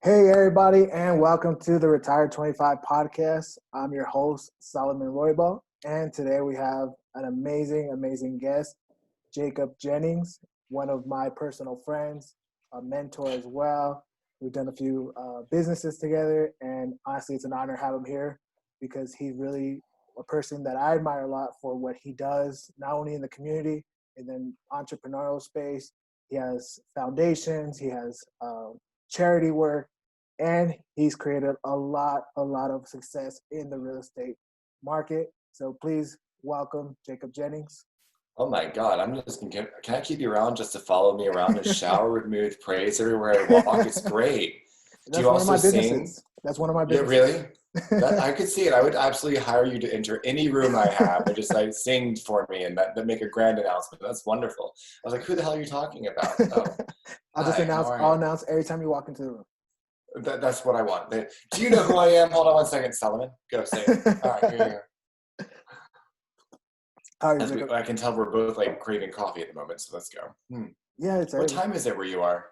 Hey, everybody, and welcome to the Retired 25 podcast. I'm your host, Salomon Roybal, and today we have an amazing guest, Jacob Jennings, one of my personal friends, a mentor as well. We've done a few businesses together, and honestly, it's an honor to have him here because he's really a person that I admire a lot for what he does, not only in the community and then entrepreneurial space. He has foundations, he has charity work, and he's created a lot of success in the real estate market. So please welcome Jacob Jennings. Oh my God, I'm just gonna can I keep you around just to follow me around and shower with me with praise everywhere I walk? It's great. Do That's you one of also my sing? businesses. That's one of my Yeah, businesses. really? That I could see it. I would absolutely hire you to enter any room I have and just like sing for me and that make a grand announcement. That's wonderful. I was like, who the hell are you talking about? Oh, I'll just hi, how announce. are I'll you? announce every time you walk into the room. That's what I want. Do you know who I am? Hold on one second, Solomon. Go say it. All right, here you go. How are you, Jacob? I can tell we're both like craving coffee at the moment, so let's go. Yeah, it's What early. time is it where you are?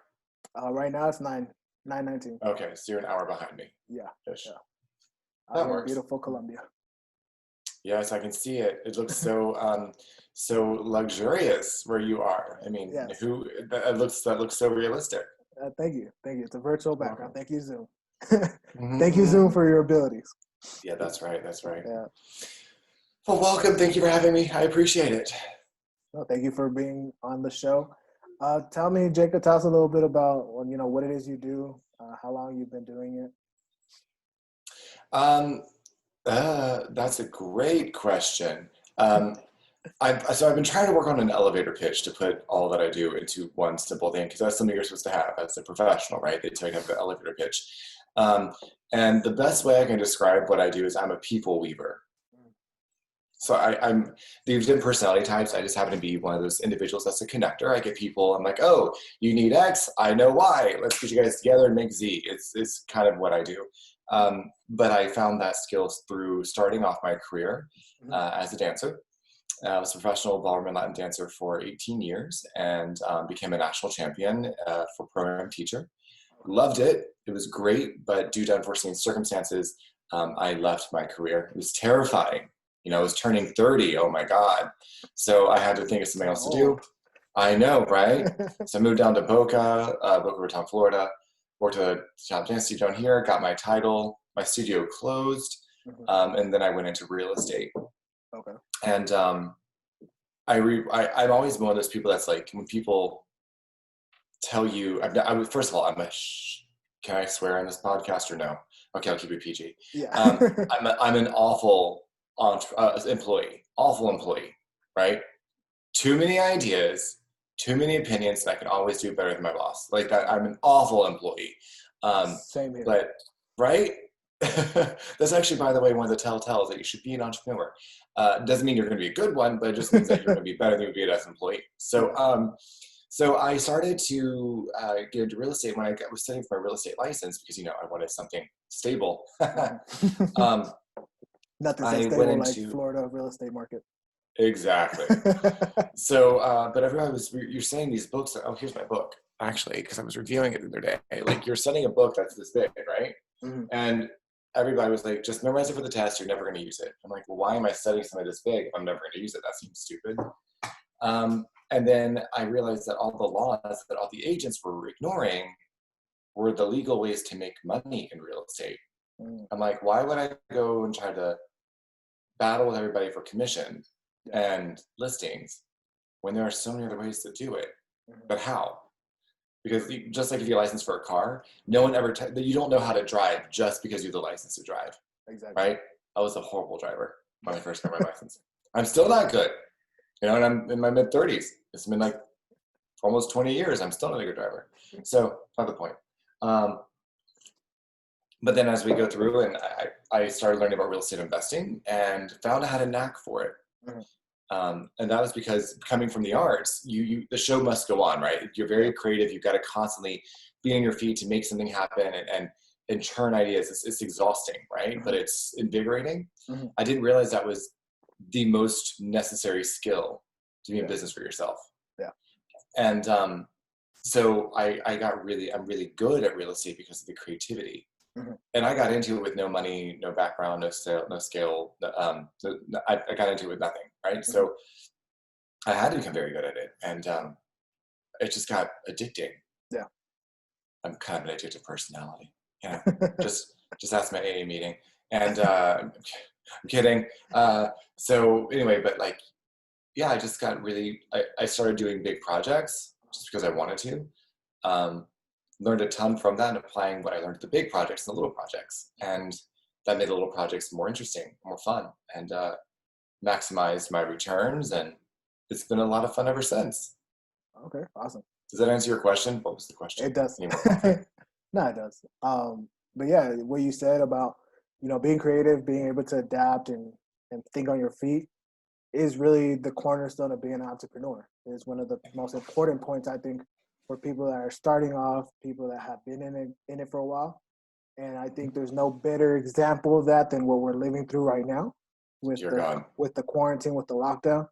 Right now it's 9:19. Okay, so you're an hour behind me. Yeah. Ish. Yeah. That Here in works. beautiful Colombia. Yes, I can see it. It looks so luxurious where you are. I mean, Yes. that looks so realistic. Thank you. It's a virtual background. Welcome. Thank you, Zoom. Mm-hmm, Thank you, Zoom, for your abilities. Yeah, that's right. Yeah. Well, welcome. Thank you for having me. I appreciate it. Well, thank you for being on the show. Tell me, Jacob, tell us a little bit about what it is you do, how long you've been doing it. That's a great question. I've been trying to work on an elevator pitch to put all that I do into one simple thing because that's something you're supposed to have as a professional, right? They tell you to have the elevator pitch. And the best way I can describe what I do is I'm a people weaver. So I'm these different personality types. I just happen to be one of those individuals that's a connector. I get people, I'm like, oh, you need X, I know Y. Let's get you guys together and make Z. It's kind of what I do. But I found that skills through starting off my career as a dancer. I was a professional ballroom and Latin dancer for 18 years and became a national champion for program teacher. Loved it. It was great, but due to unforeseen circumstances, I left my career. It was terrifying. I was turning 30. Oh my God. So I had to think of something else to do. I know, right? So I moved down to Boca Raton, Florida, worked at a shop dance studio down here, got my title, my studio closed, and then I went into real estate. Okay. And I'm always one of those people that's like, when people tell you, first of all, can I swear on this podcast or no? Okay, I'll keep it PG. Yeah. I'm an awful employee, right? Too many ideas, too many opinions, and I can always do better than my boss. Like I'm an awful employee. Same here. But right? That's actually, by the way, one of the telltales that you should be an entrepreneur. Doesn't mean you're going to be a good one, but it just means that you're going to be better than you would be as an employee. So I started to get into real estate when I was studying for my real estate license because I wanted something stable. Nothing so stable like Florida real estate market. Exactly. So, but you're saying these books. Oh, here's my book actually, because I was reviewing it the other day. Like you're sending a book that's this big, right? Mm-hmm. And everybody was like, just memorize it for the test. You're never going to use it. I'm like, well, why am I studying something this big if I'm never going to use it? That seems stupid. And then I realized that all the laws that all the agents were ignoring were the legal ways to make money in real estate. I'm like, why would I go and try to battle with everybody for commission and listings when there are so many other ways to do it? But how? Because just like if you're licensed for a car, no one ever, you don't know how to drive just because you have the license to drive. Exactly. Right? I was a horrible driver when I first got my license. I'm still not good. And I'm in my mid-30s. It's been like almost 20 years. I'm still not a good driver. So, not the point. But then as we go through and I started learning about real estate investing and found I had a knack for it. And that was because coming from the arts, the show must go on, right? You're very creative. You've got to constantly be on your feet to make something happen and churn ideas. It's exhausting, right? But it's invigorating. I didn't realize that was the most necessary skill to be in business for yourself. Yeah. And So I'm really good at real estate because of the creativity. Mhm. And I got into it with no money, no background, no sale, no scale. I got into it with nothing, right? Mhm. So I had to become very good at it. And it just got addicting. Yeah. I'm kind of an addictive personality, you know, just ask my AA meeting. And I'm kidding. So anyway, but like, yeah, I just got really, I started doing big projects just because I wanted to. Um, Learned a ton from that and applying what I learned at the big projects and the little projects. And that made the little projects more interesting, more fun, and maximized my returns. And it's been a lot of fun ever since. Okay, awesome. Does that answer your question? What was the question? It does. Any more content? No, it does. But yeah, what you said about, being creative, being able to adapt and think on your feet is really the cornerstone of being an entrepreneur. It's one of the most important points, I think, for people that are starting off, people that have been in it for a while. And I think there's no better example of that than what we're living through right now with Dear the God. with the quarantine, with the lockdown.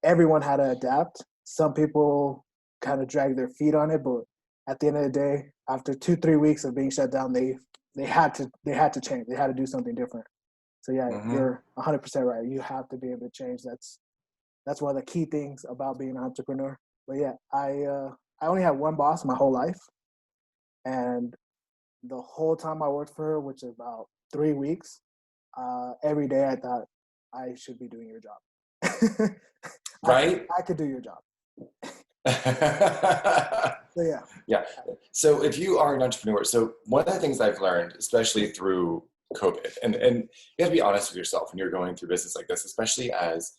Everyone had to adapt. Some people kind of dragged their feet on it, but at the end of the day, after 2-3 weeks of being shut down, they had to change. They had to do something different. So yeah, Mm-hmm. you're 100% right. You have to be able to change. That's one of the key things about being an entrepreneur. But yeah, I only had one boss my whole life, and the whole time I worked for her, which is about 3 weeks, every day I thought I should be doing your job. Right? I could do your job. Yeah. So yeah. So if you are an entrepreneur, so one of the things I've learned, especially through COVID, and you have to be honest with yourself when you're going through business like this, especially as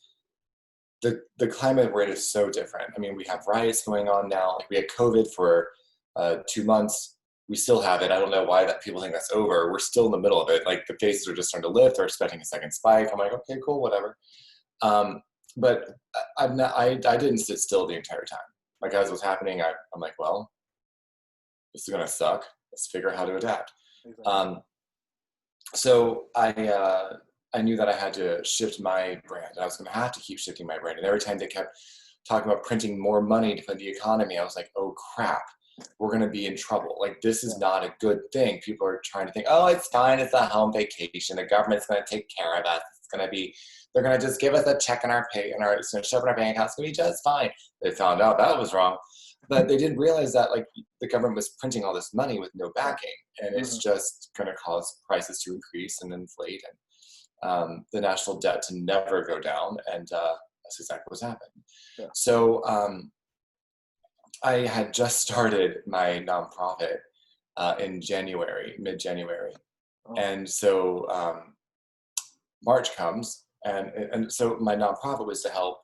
the climate we're in is so different. I mean, we have riots going on now. Like we had COVID for 2 months. We still have it. I don't know why that people think that's over. We're still in the middle of it. Like the cases are just starting to lift. They're expecting a second spike. I'm like, okay, cool, whatever. But I'm not. I didn't sit still the entire time. Like as it was happening, I'm like, well, this is gonna suck. Let's figure out how to adapt. Exactly. So I knew that I had to shift my brand. I was going to have to keep shifting my brand. And every time they kept talking about printing more money to fund the economy, I was like, oh crap, we're going to be in trouble. Like this is not a good thing. People are trying to think, oh, it's fine. It's a home vacation. The government's going to take care of us. It's going to be, they're going to just give us a check in our pay and it's going to shove in our bank account. It's going to be just fine. They found out that was wrong. But they didn't realize that like the government was printing all this money with no backing, and it's just going to cause prices to increase and inflate, and the national debt to never go down. And that's exactly what's happened. Yeah. So I had just started my nonprofit in January, mid-January, and so March comes, and so my nonprofit was to help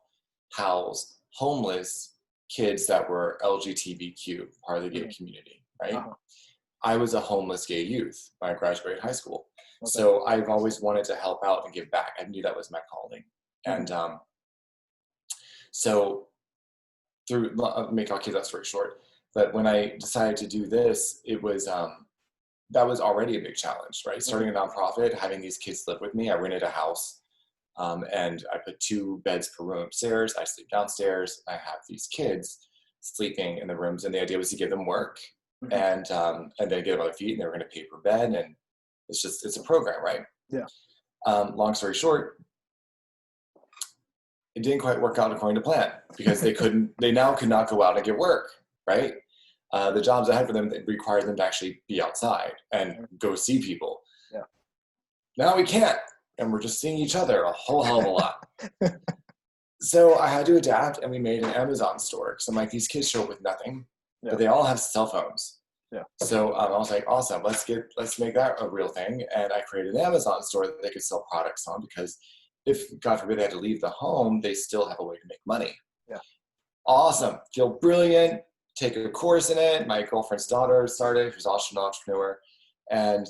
house homeless kids that were LGBTQ, part of the gay community, right? I was a homeless gay youth when I graduated high school. So I've always wanted to help out and give back. I knew that was my calling. And so through, I'll keep that story short, but when I decided to do this, it was, that was already a big challenge, right? Starting a nonprofit, having these kids live with me. I rented a house. And I put 2 beds per room upstairs. I sleep downstairs. I have these kids sleeping in the rooms, and the idea was to give them work and then get them on their feet, and they were going to pay per bed, and it's a program, right? Yeah. Long story short, it didn't quite work out according to plan because they now could not go out and get work, right? The jobs I had for them required them to actually be outside and go see people. Yeah. Now we can't. And we're just seeing each other a whole hell of a lot. So I had to adapt, and we made an Amazon store. So I'm like, these kids show up with nothing, but they all have cell phones. Yeah. So I was like, awesome, let's make that a real thing. And I created an Amazon store that they could sell products on, because if, God forbid, they had to leave the home, they still have a way to make money. Yeah. Awesome. Feel brilliant. Take a course in it. My girlfriend's daughter started, who's also an entrepreneur. And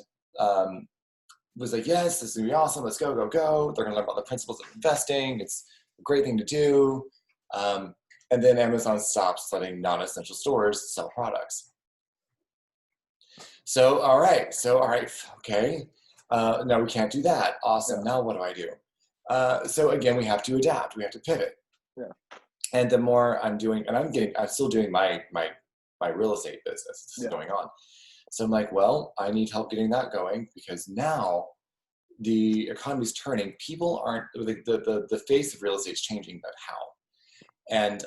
was like, yes, this is gonna be awesome. Let's go, go, go. They're gonna learn about the principles of investing. It's a great thing to do. And then Amazon stops letting non-essential stores sell products. So, all right, okay. Now we can't do that. Awesome. Now what do I do? So again, we have to adapt. We have to pivot. Yeah. And the more I'm doing, and I'm still doing my my real estate business. This is going on. So I'm like, well, I need help getting that going, because now the economy's turning. People aren't, the face of real estate is changing, but how? And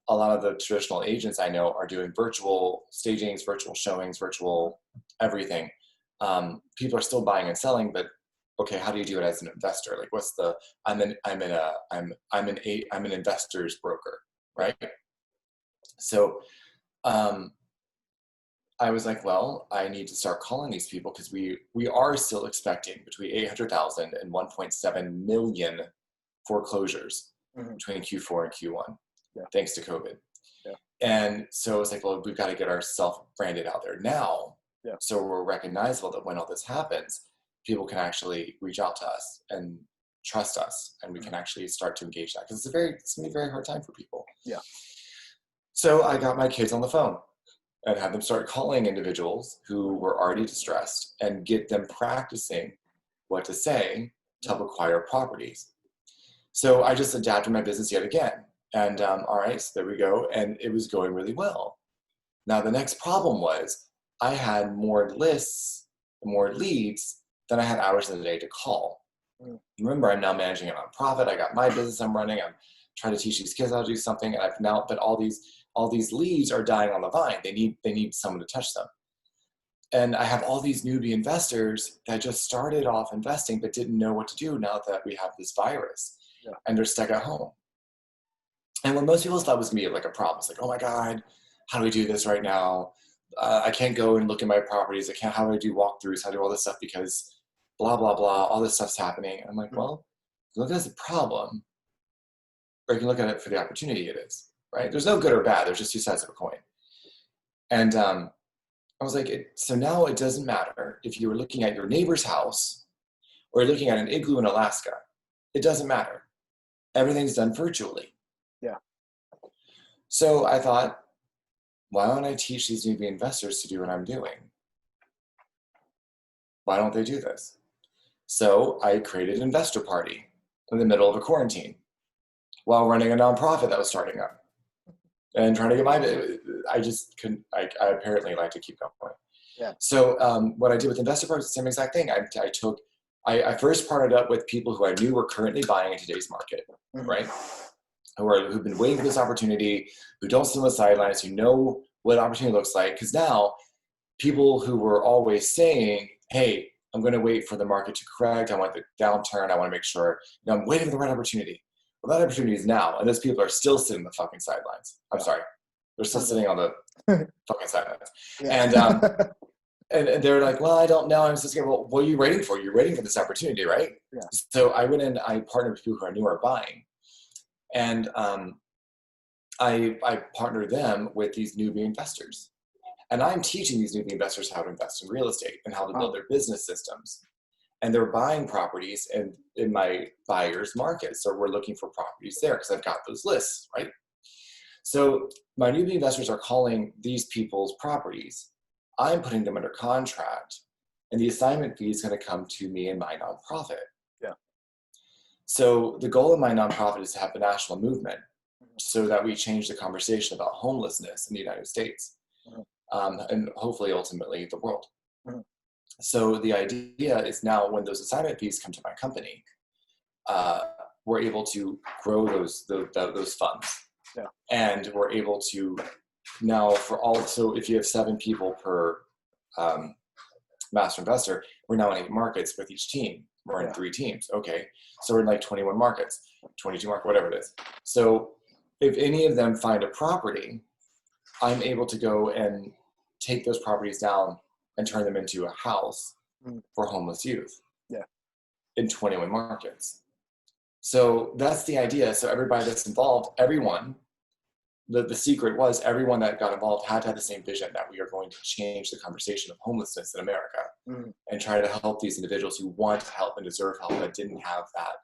a lot of the traditional agents I know are doing virtual stagings, virtual showings, virtual everything. People are still buying and selling, but okay, how do you do it as an investor? Like, what's the? I'm an investor's broker, right? So I was like, well, I need to start calling these people, because we are still expecting between 800,000 and 1.7 million foreclosures between Q4 and Q1, thanks to COVID. Yeah. And so it's like, well, we've got to get ourselves branded out there now, so we're recognizable, that when all this happens, people can actually reach out to us and trust us, and we can actually start to engage that, because it's going to be a very hard time for people. Yeah. So I got my kids on the phone and had them start calling individuals who were already distressed and get them practicing what to say to help acquire properties. So I just adapted my business yet again. And all right, so there we go. And it was going really well. Now the next problem was I had more lists, more leads than I had hours in the day to call. Remember, I'm now managing a nonprofit. I got my business I'm running. I'm trying to teach these kids how to do something. And but all these leads are dying on the vine. They need someone to touch them. And I have all these newbie investors that just started off investing but didn't know what to do now that we have this virus. Yeah. And they're stuck at home. And what most people thought was going to be like a problem. It's like, oh my God, how do we do this right now? I can't go and look at my properties. How do I do walkthroughs? How do I do all this stuff, because blah, blah, blah, all this stuff's happening. And I'm like, well, you look at it as a problem, or you can look at it for the opportunity it is, right? There's no good or bad. There's just two sides of a coin. And I was like, so now it doesn't matter if you were looking at your neighbor's house or you're looking at an igloo in Alaska. It doesn't matter. Everything's done virtually. Yeah. So I thought, why don't I teach these newbie investors to do what I'm doing? Why don't they do this? So I created an investor party in the middle of a quarantine while running a nonprofit that was starting up and trying to get I just couldn't, I apparently like to keep going. Yeah. So what I did with investor parties is the same exact thing. I first partnered up with people who I knew were currently buying in today's market, right? Who've been waiting for this opportunity, who don't sit on the sidelines, who know what opportunity looks like. Because now, people who were always saying, hey, I'm going to wait for the market to correct, I want the downturn, I want to make sure, I'm waiting for the right opportunity. Well, that opportunity is now, and those people are still sitting on the fucking sidelines. I'm sorry. They're still sitting on the fucking sidelines. Yeah. And they're like, well, I don't know. I'm just going, well, what are you waiting for? You're waiting for this opportunity, right? Yeah. So I went in, I partnered with people who I knew are buying. And I partner them with these newbie investors. And I'm teaching these newbie investors how to invest in real estate and how to build their business systems. And they're buying properties in my buyer's market. So we're looking for properties there because I've got those lists, right? So my newbie investors are calling these people's properties. I'm putting them under contract, and the assignment fee is going to come to me and my nonprofit. Yeah. So the goal of my nonprofit is to have a national movement so that we change the conversation about homelessness in the United States, and hopefully ultimately the world. So the idea is now when those assignment fees come to my company, we're able to grow those funds. Yeah. And we're able to now so if you have 7 people per master investor, we're now in 8 markets with each team. We're in 3 teams. Okay. So we're in like 21 markets, 22 markets, whatever it is. So if any of them find a property, I'm able to go and take those properties down and turn them into a house for homeless youth. Yeah. In 21 markets. So that's the idea. So everybody that's involved, everyone, the secret was everyone that got involved had to have the same vision that we are going to change the conversation of homelessness in America and try to help these individuals who want help and deserve help that didn't have that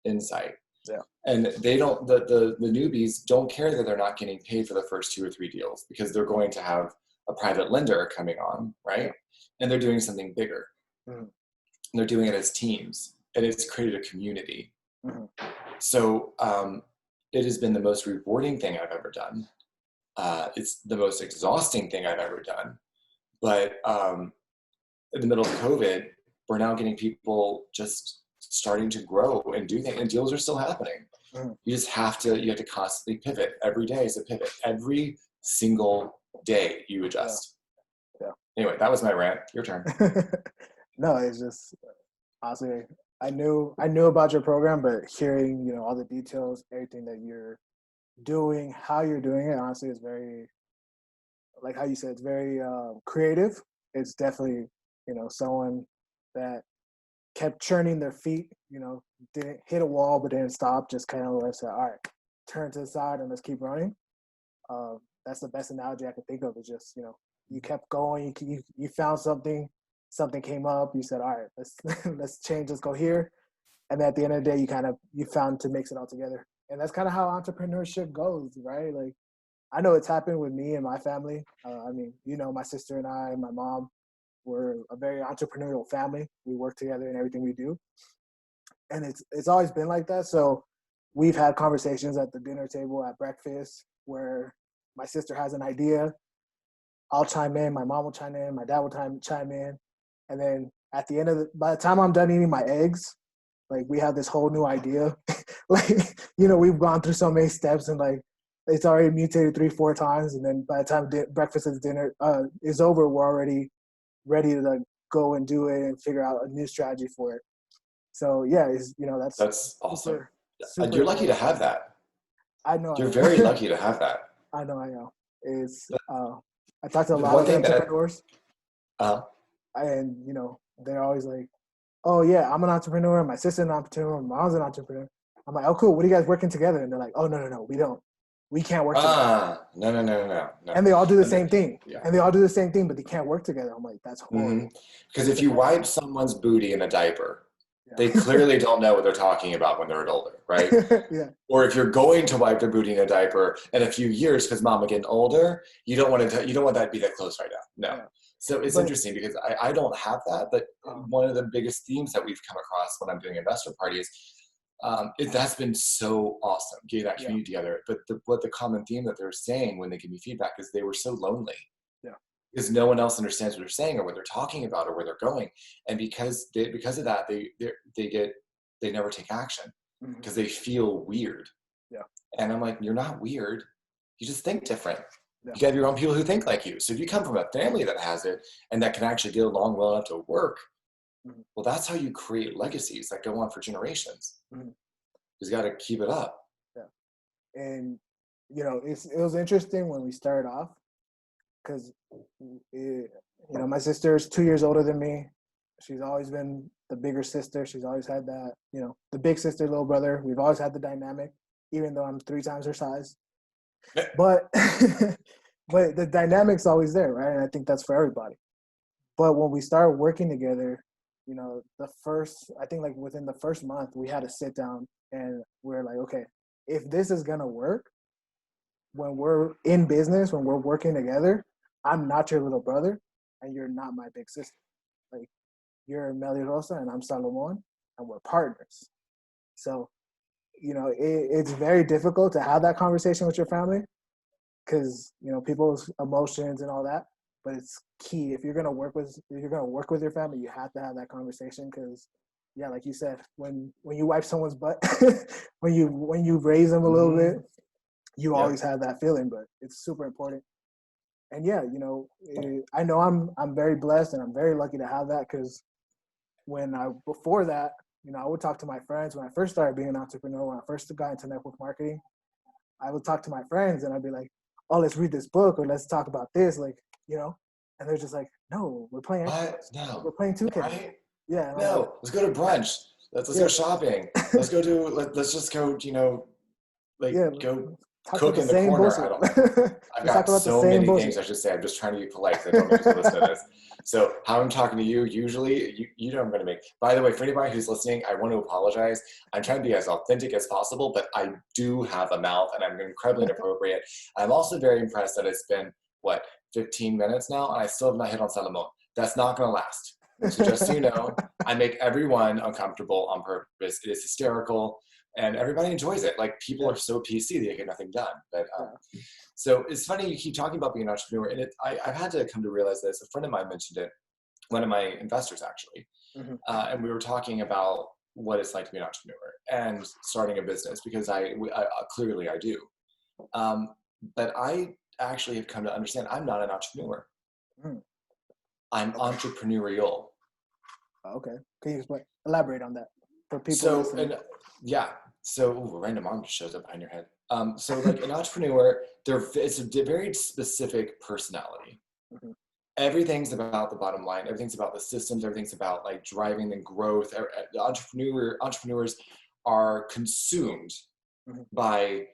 insight. Yeah. And they don't, the newbies don't care that they're not getting paid for the first 2 or 3 deals because they're going to have a private lender coming on, right? And they're doing something bigger. And they're doing it as teams, and it's created a community. So it has been the most rewarding thing I've ever done. It's the most exhausting thing I've ever done. But in the middle of COVID, we're now getting people just starting to grow and do things, and deals are still happening. You just have to constantly pivot. Every day is a pivot. Every single day you adjust. Yeah. Anyway, that was my rant. Your turn. No, it's just honestly, I knew about your program, but hearing, you know, all the details, everything that you're doing, how you're doing it, honestly, is very, like how you said, it's very creative. It's definitely, you know, someone that kept churning their feet, you know, didn't hit a wall, but didn't stop, just kind of said, all right, turn to the side and let's keep running. That's the best analogy I could think of, is just, you know, you kept going, you found something came up, you said, all right, let's change, let's go here. And at the end of the day, you found to mix it all together. And that's kind of how entrepreneurship goes, right? Like, I know it's happened with me and my family. I mean, you know, my sister and I, and my mom, we're a very entrepreneurial family. We work together in everything we do. And it's always been like that. So we've had conversations at the dinner table, at breakfast, where my sister has an idea. I'll chime in, my mom will chime in, my dad will chime in. And then at the end of by the time I'm done eating my eggs, like, we have this whole new idea. Like, you know, we've gone through so many steps, and like, it's already mutated 3-4 times. And then by the time breakfast and dinner is over, we're already ready to like go and do it and figure out a new strategy for it. So yeah, it's, you know, That's awesome. super You're lucky to have that. I know. You're very lucky to have that. I know. It's I talked to a The lot one of thing that entrepreneurs, and you know, they're always like, "Oh yeah, I'm an entrepreneur. My sister's an entrepreneur. My mom's an entrepreneur." I'm like, "Oh cool. What are you guys working together?" And they're like, "Oh no, we don't. We can't work together." No. And they all do the same thing. Yeah. And they all do the same thing, but they can't work together. I'm like, that's horrible. Because if you wipe someone's booty in a diaper, they clearly don't know what they're talking about when they're older, right? Yeah. Or if you're going to wipe their booty in a diaper in a few years because mama getting older, you don't want that to be that close right now. No. Yeah. So it's interesting because I don't have that, but one of the biggest themes that we've come across when I'm doing investor parties, that's been so awesome, getting that community together. But what the common theme that they're saying when they give me feedback is they were so lonely. Yeah. Because no one else understands what they're saying or what they're talking about or where they're going. And because of that, they never take action because they feel weird. Yeah. And I'm like, you're not weird. You just think different. Yeah. You have your own people who think like you. So if you come from a family that has it and that can actually get along well enough to work, well, that's how you create legacies that go on for generations. You got to keep it up. Yeah. And, you know, it was interesting when we started off because, you know, my sister is 2 years older than me. She's always been the bigger sister. She's always had that, you know, the big sister, little brother. We've always had the dynamic, even though I'm 3 times her size. But but the dynamic's always there, right? And I think that's for everybody. But when we started working together, you know, I think like within the first month, we had to sit down and we're like, okay, if this is gonna work, when we're in business, when we're working together, I'm not your little brother and you're not my big sister. Like, you're Meli Rosa and I'm Salomon and we're partners. So, you know, it's very difficult to have that conversation with your family because, you know, people's emotions and all that. But it's key if you're gonna work with your family, you have to have that conversation because, yeah, like you said, when you wipe someone's butt, when you raise them a little bit, you always have that feeling. But it's super important. And yeah, you know, I know I'm very blessed and I'm very lucky to have that because before that, you know, I would talk to my friends when I first started being an entrepreneur. When I first got into network marketing, I would talk to my friends and I'd be like, "Oh, let's read this book or let's talk about this," like, you know. And they're just like, "No, we're playing. No, we're playing 2K." Right? Yeah. No, like, let's go to brunch. Let's go shopping. Let's just go. You know, like go cook in the corner. Bullshit. I don't know. I've got so many things I should say. I'm just trying to be polite because I don't usually listen to this. So how I'm talking to you, usually, you know I'm going to make. By the way, for anybody who's listening, I want to apologize. I'm trying to be as authentic as possible, but I do have a mouth and I'm incredibly inappropriate. I'm also very impressed that it's been, 15 minutes now, and I still have not hit on Salomon. That's not going to last. So just so you know, I make everyone uncomfortable on purpose. It is hysterical, and everybody enjoys it. Like people are so PC, they get nothing done. But so it's funny you keep talking about being an entrepreneur, and I've had to come to realize this. A friend of mine mentioned it, one of my investors actually, and we were talking about what it's like to be an entrepreneur and starting a business, because I clearly I do. But I actually have come to understand I'm not an entrepreneur. I'm entrepreneurial. Okay. Can you elaborate on that for people So, listening? So random arm just shows up behind your head. So like an entrepreneur, it's a very specific personality. Everything's about the bottom line. Everything's about the systems. Everything's about like driving the growth. The entrepreneurs are consumed by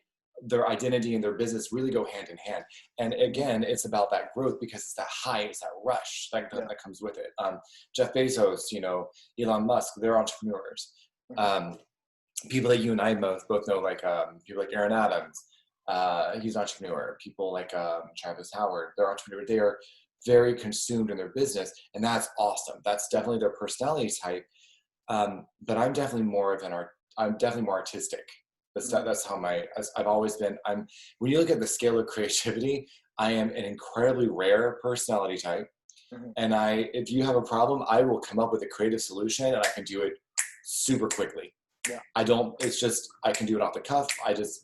their identity and their business really go hand in hand. And again, it's about that growth because it's that high, it's that rush that comes with it. Jeff Bezos, Elon Musk, they're entrepreneurs. People that you and I both know, like people like Aaron Adams, he's an entrepreneur. People like Travis Howard, they're entrepreneurs. They are very consumed in their business, and that's awesome. That's definitely their personality type. But I'm definitely more artistic. That's how I've always been. When you look at the scale of creativity, I am an incredibly rare personality type. And if you have a problem, I will come up with a creative solution, and I can do it super quickly. Yeah. I can do it off the cuff.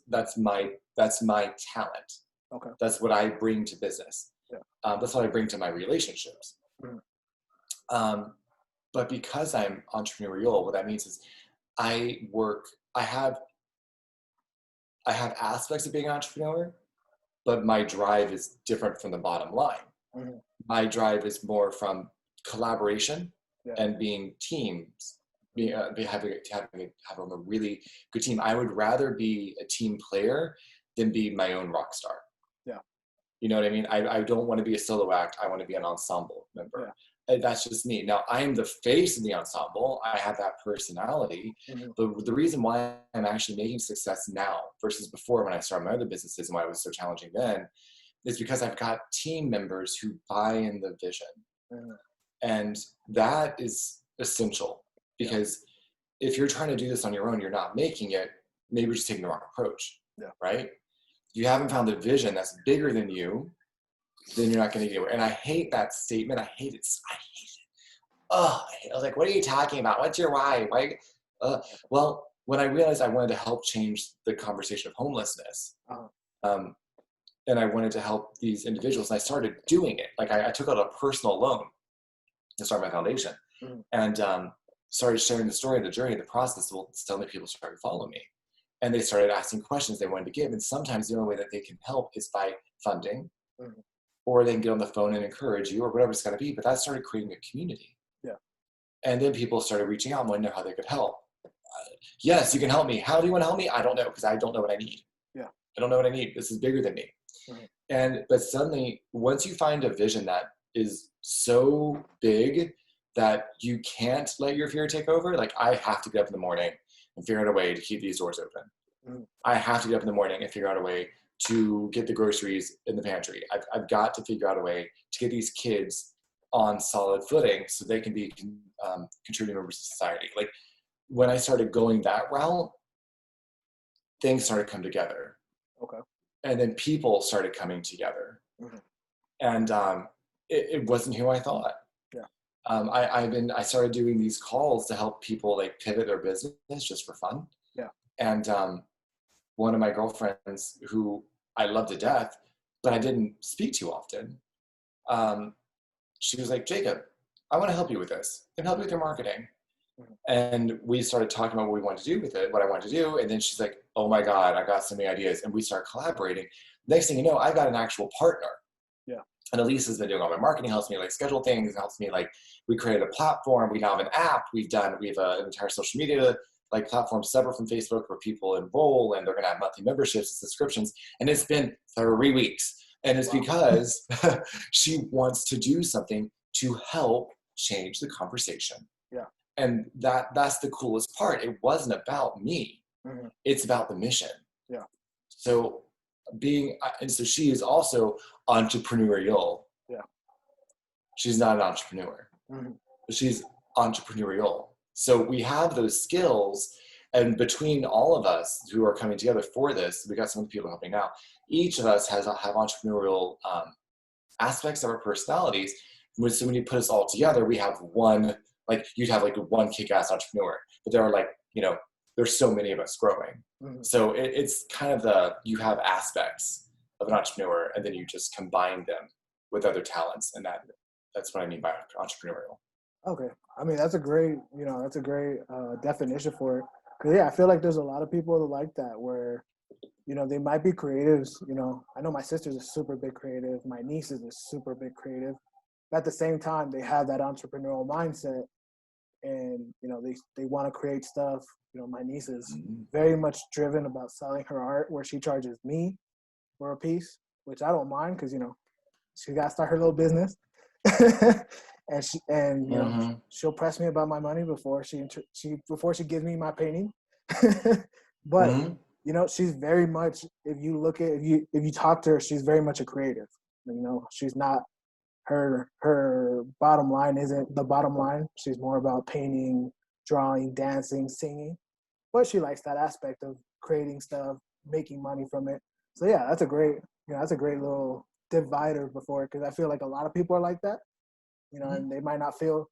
That's my talent. Okay. That's what I bring to business. Yeah. That's what I bring to my relationships. But because I'm entrepreneurial, what that means is I have aspects of being an entrepreneur, but my drive is different from the bottom line. My drive is more from collaboration and being teams, having a really good team. I would rather be a team player than be my own rock star. Yeah. You know what I mean? I don't want to be a solo act. I want to be an ensemble member. Yeah. That's just me. Now, I am the face of the ensemble. I have that personality. But the reason why I'm actually making success now versus before when I started my other businesses and why it was so challenging then is because I've got team members who buy in the vision. And that is essential, because if you're trying to do this on your own, you're not making it, maybe you're just taking the wrong approach, right? If you haven't found a vision that's bigger than you, then you're not going to get anywhere. And I hate that statement. I hate it. I was like, what are you talking about? What's your why? Why? Well, when I realized I wanted to help change the conversation of homelessness, and I wanted to help these individuals, and I started doing it. Like I took out a personal loan to start my foundation, and started sharing the story, the journey, the process. Well, suddenly people started following me, and they started asking questions they wanted to give. And sometimes the only way that they can help is by funding. Or they can get on the phone and encourage you, or whatever it's got to be. But that started creating a community. Yeah. And then people started reaching out and wanting to know how they could help. Yes, you can help me. How do you want to help me? I don't know, because I don't know what I need. Yeah. I don't know what I need. This is bigger than me. But suddenly, once you find a vision that is so big that you can't let your fear take over, like I have to get up in the morning and figure out a way to keep these doors open. I have to get up in the morning and figure out a way to get the groceries in the pantry. I've got to figure out a way to get these kids on solid footing so they can be contributing members of society. Like when I started going that route, things started to come together. Okay. And then people started coming together. And it wasn't who I thought. Yeah. I started doing these calls to help people like pivot their business just for fun. Yeah. And one of my girlfriends, who I love to death, but I didn't speak to often, she was like, Jacob, I want to help you with this. I can help you with your marketing. And we started talking about what we wanted to do with it, what I wanted to do. And then she's like, oh my God, I got so many ideas. And we start collaborating. Next thing you know, I got an actual partner. Yeah. And Elise has been doing all my marketing, helps me like schedule things, helps me like, we created a platform. We now have an app. We have an entire social media like platform separate from Facebook where people enroll and they're going to have monthly memberships and subscriptions. And it's been 3 weeks. And it's because she wants to do something to help change the conversation. Yeah. And that's the coolest part. It wasn't about me. It's about the mission. Yeah. So so she is also entrepreneurial. Yeah. She's not an entrepreneur, but she's entrepreneurial. So we have those skills And between all of us who are coming together for this, we got some people helping out. Each of us have entrepreneurial aspects of our personalities. So when you put us all together, we have one, like you'd have like one kick-ass entrepreneur, but there are like, there's so many of us growing. Mm-hmm. So it's kind of you have aspects of an entrepreneur, and then you just combine them with other talents, and that's what I mean by entrepreneurial. Okay, I mean that's a great definition for it. Cause yeah, I feel like there's a lot of people that like that, where they might be creatives. I know my sister's a super big creative. My niece is a super big creative. But at the same time, they have that entrepreneurial mindset, and they want to create stuff. My niece is very much driven about selling her art, where she charges me for a piece, which I don't mind, because she got to start her little business. and she'll press me about my money before she gives me my painting. But she's very much, if you talk to her, she's very much a creative. She's not, her bottom line isn't the bottom line. She's more about painting, drawing, dancing, singing, but she likes that aspect of creating stuff, making money from it. So yeah, that's a great little divider before, because I feel like a lot of people are like that, and they might not feel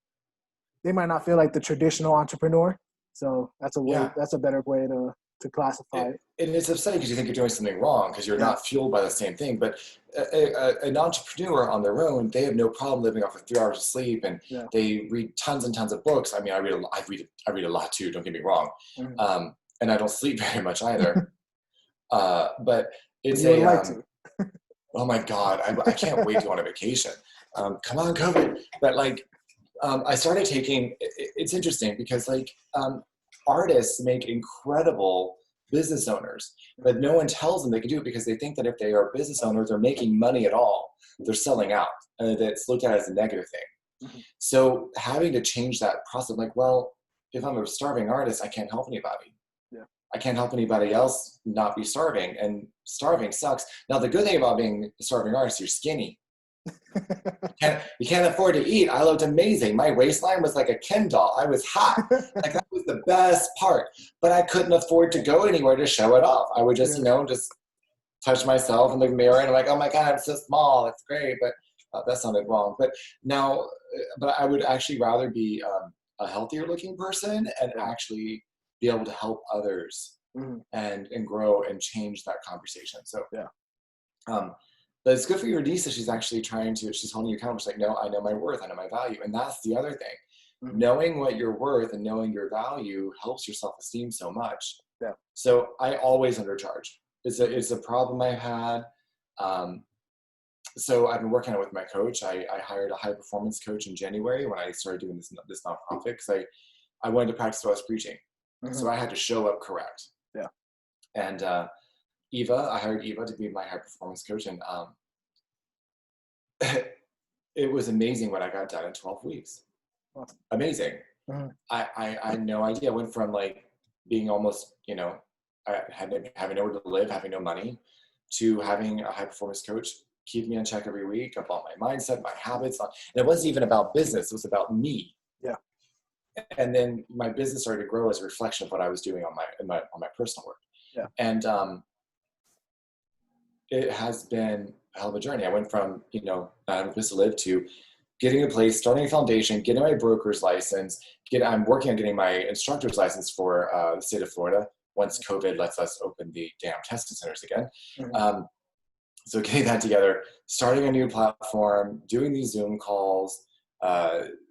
like the traditional entrepreneur. So that's a better way to classify it. And it's upsetting because you think you're doing something wrong because you're not fueled by the same thing. But an entrepreneur on their own, they have no problem living off of 3 hours of sleep, and they read tons and tons of books. I mean, I read a lot too. Don't get me wrong, and I don't sleep very much either. But it's oh my God, I can't wait to go on a vacation. Come on, COVID. But I started taking. It's interesting because artists make incredible business owners, but no one tells them they can do it because they think that if they are business owners, they're making money at all, they're selling out, and that's looked at as a negative thing. Mm-hmm. So having to change that process, well, if I'm a starving artist, I can't help anybody. Yeah. I can't help anybody else not be starving, and starving sucks. Now, the good thing about being a starving artist, you're skinny. You can't afford to eat. I looked amazing. My waistline was like a Ken doll. I was hot. That was the best part. But I couldn't afford to go anywhere to show it off. I would just, just touch myself in the mirror, and I'm like, oh my God, I'm so small. It's great. But that sounded wrong. But I would actually rather be a healthier looking person and actually be able to help others and grow and change that conversation. So but it's good for your niece that she's actually she's holding you accountable. She's like, no, I know my worth, I know my value. And that's the other thing. Mm-hmm. Knowing what you're worth and knowing your value helps your self-esteem so much. Yeah. So I always undercharge. It's a problem I've had. So I've been working on it with my coach. I hired a high performance coach in January when I started doing this nonprofit, because I wanted to practice what I was preaching. Mm-hmm. So I had to show up correct. Yeah. And I hired Eva to be my high performance coach, and it was amazing what I got done in 12 weeks. Awesome. Amazing. Mm-hmm. I had no idea. I went from being almost, having nowhere to live, having no money, to having a high performance coach keep me on check every week about my mindset, my habits. And it wasn't even about business. It was about me. Yeah. And then my business started to grow as a reflection of what I was doing on my personal work. Yeah. And it has been a hell of a journey. I went from, not having a place to live to getting a place, starting a foundation, getting my broker's license. I'm working on getting my instructor's license for the state of Florida once COVID lets us open the damn testing centers again. Mm-hmm. So getting that together, starting a new platform, doing these Zoom calls,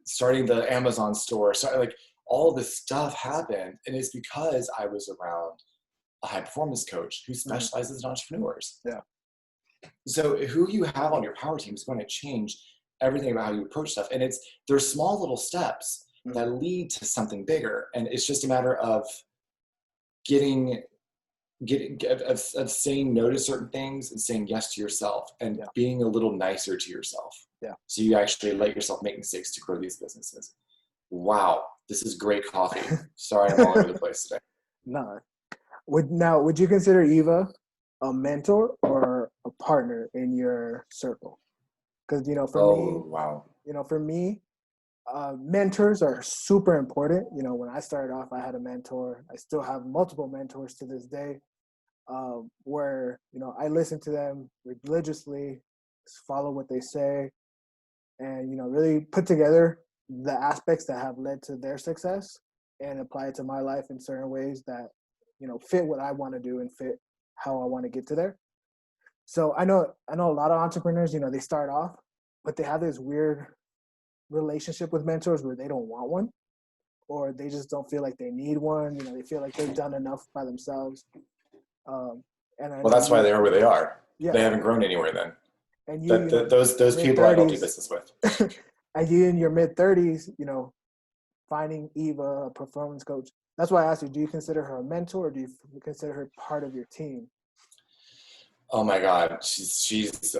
starting the Amazon store, all this stuff happened. And it's because I was around a high performance coach who specializes in entrepreneurs. Yeah. So who you have on your power team is going to change everything about how you approach stuff. And there's small little steps that lead to something bigger. And it's just a matter of of saying no to certain things and saying yes to yourself, and being a little nicer to yourself. Yeah. So you actually let yourself make mistakes to grow these businesses. Wow. This is great coffee. Sorry, I'm all over the place today. No. Would you consider Eva a mentor or a partner in your circle? Because for me, Mentors are super important. You know, when I started off, I had a mentor. I still have multiple mentors to this day, where, you know, I listen to them religiously, follow what they say, and, you know, really put together the aspects that have led to their success and apply it to my life in certain ways that, you know, fit what I want to do and fit how I want to get to there. So I know a lot of entrepreneurs, you know, they start off, but they have this weird relationship with mentors where they don't want one, or they just don't feel like they need one. You know, they feel like they've done enough by themselves. And I Well, know that's why you, they are where they are. yeah, They haven't grown anywhere then. and you know, Those mid people I don't do 30s, business with. and you in your mid 30s, you know, finding Eva a performance coach. That's why I asked you, do you consider her a mentor, or do you consider her part of your team? Oh my God, she's.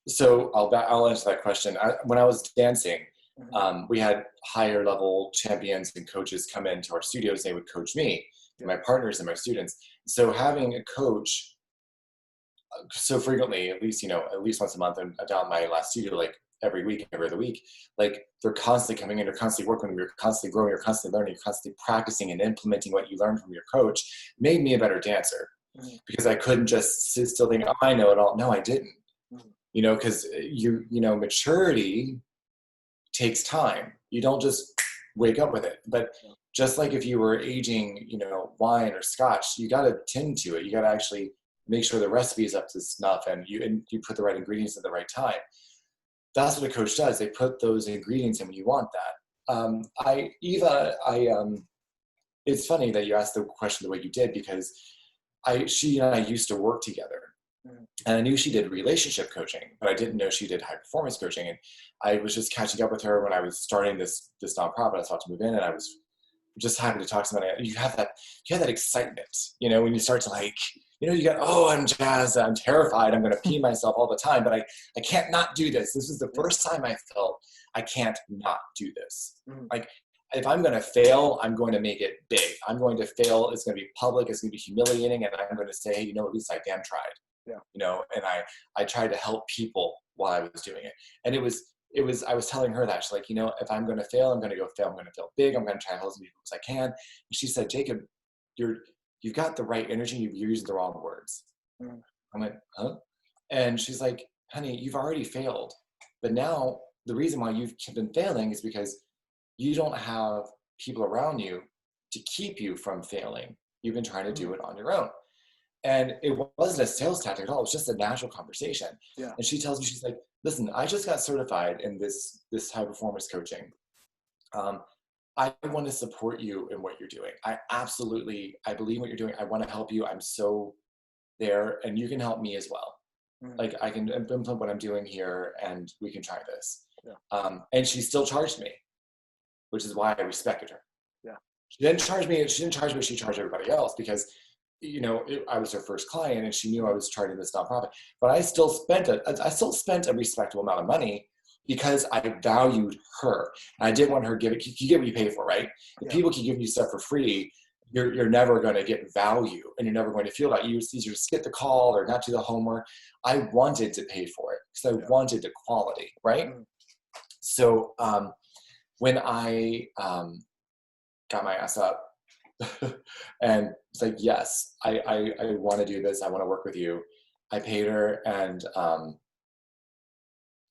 So I'll answer that question. When I was dancing, we had higher level champions and coaches come into our studios. They would coach me, and my partners, and my students. So having a coach so frequently, at least once a month, and down my last studio, like every week, every other week, like they're constantly coming in, they're constantly working, you're constantly growing, you're constantly learning, you're constantly practicing and implementing what you learned from your coach, made me a better dancer. Because I couldn't just sit still thinking, oh, I know it all. No, I didn't. You know, because maturity takes time. You don't just wake up with it. But just like if you were aging, wine or scotch, you got to tend to it. You got to actually make sure the recipe is up to snuff, and you put the right ingredients at the right time. That's what a coach does. They put those ingredients in when you want that. It's funny that you asked the question the way you did, because she and I used to work together. And I knew she did relationship coaching, but I didn't know she did high performance coaching. And I was just catching up with her when I was starting this nonprofit. I was about to move in, and I was just happy to talk to somebody. You have that excitement, when you start to you got, oh, I'm jazzed, I'm terrified, I'm going to pee myself all the time, but I can't not do this. This is the first time I felt I can't not do this. Like, if I'm going to fail, I'm going to make it big. I'm going to fail. It's going to be public. It's going to be humiliating. And I'm going to say, hey, at least I damn tried. Yeah. And I tried to help people while I was doing it. And I was telling her that, she's like, if I'm going to fail, I'm going to go fail. I'm going to fail big. I'm going to try to help as many people as I can. And she said, Jacob, you've got the right energy. You're using the wrong words. I went, huh? And she's like, honey, you've already failed. But now the reason why you've been failing is because you don't have people around you to keep you from failing. You've been trying to do it on your own. And it wasn't a sales tactic at all. It was just a natural conversation. Yeah. And she tells me, she's like, listen, I just got certified in this high performance coaching. I want to support you in what you're doing. I believe in what you're doing. I want to help you. I'm so there, and you can help me as well. Like, I can implement what I'm doing here, and we can try this. Yeah. And she still charged me, which is why I respected her. Yeah. She didn't charge me. She charged everybody else, because, I was her first client, and she knew I was starting this nonprofit. But I still spent a respectable amount of money, because I valued her. And I didn't want her to give it. You get what you pay for, right? If people keep giving you stuff for free, you're never going to get value, and you're never going to feel that. You either skip the call or not do the homework. I wanted to pay for it because I wanted the quality, right? So when I got my ass up and it's like, yes, I want to do this. I want to work with you. I paid her, and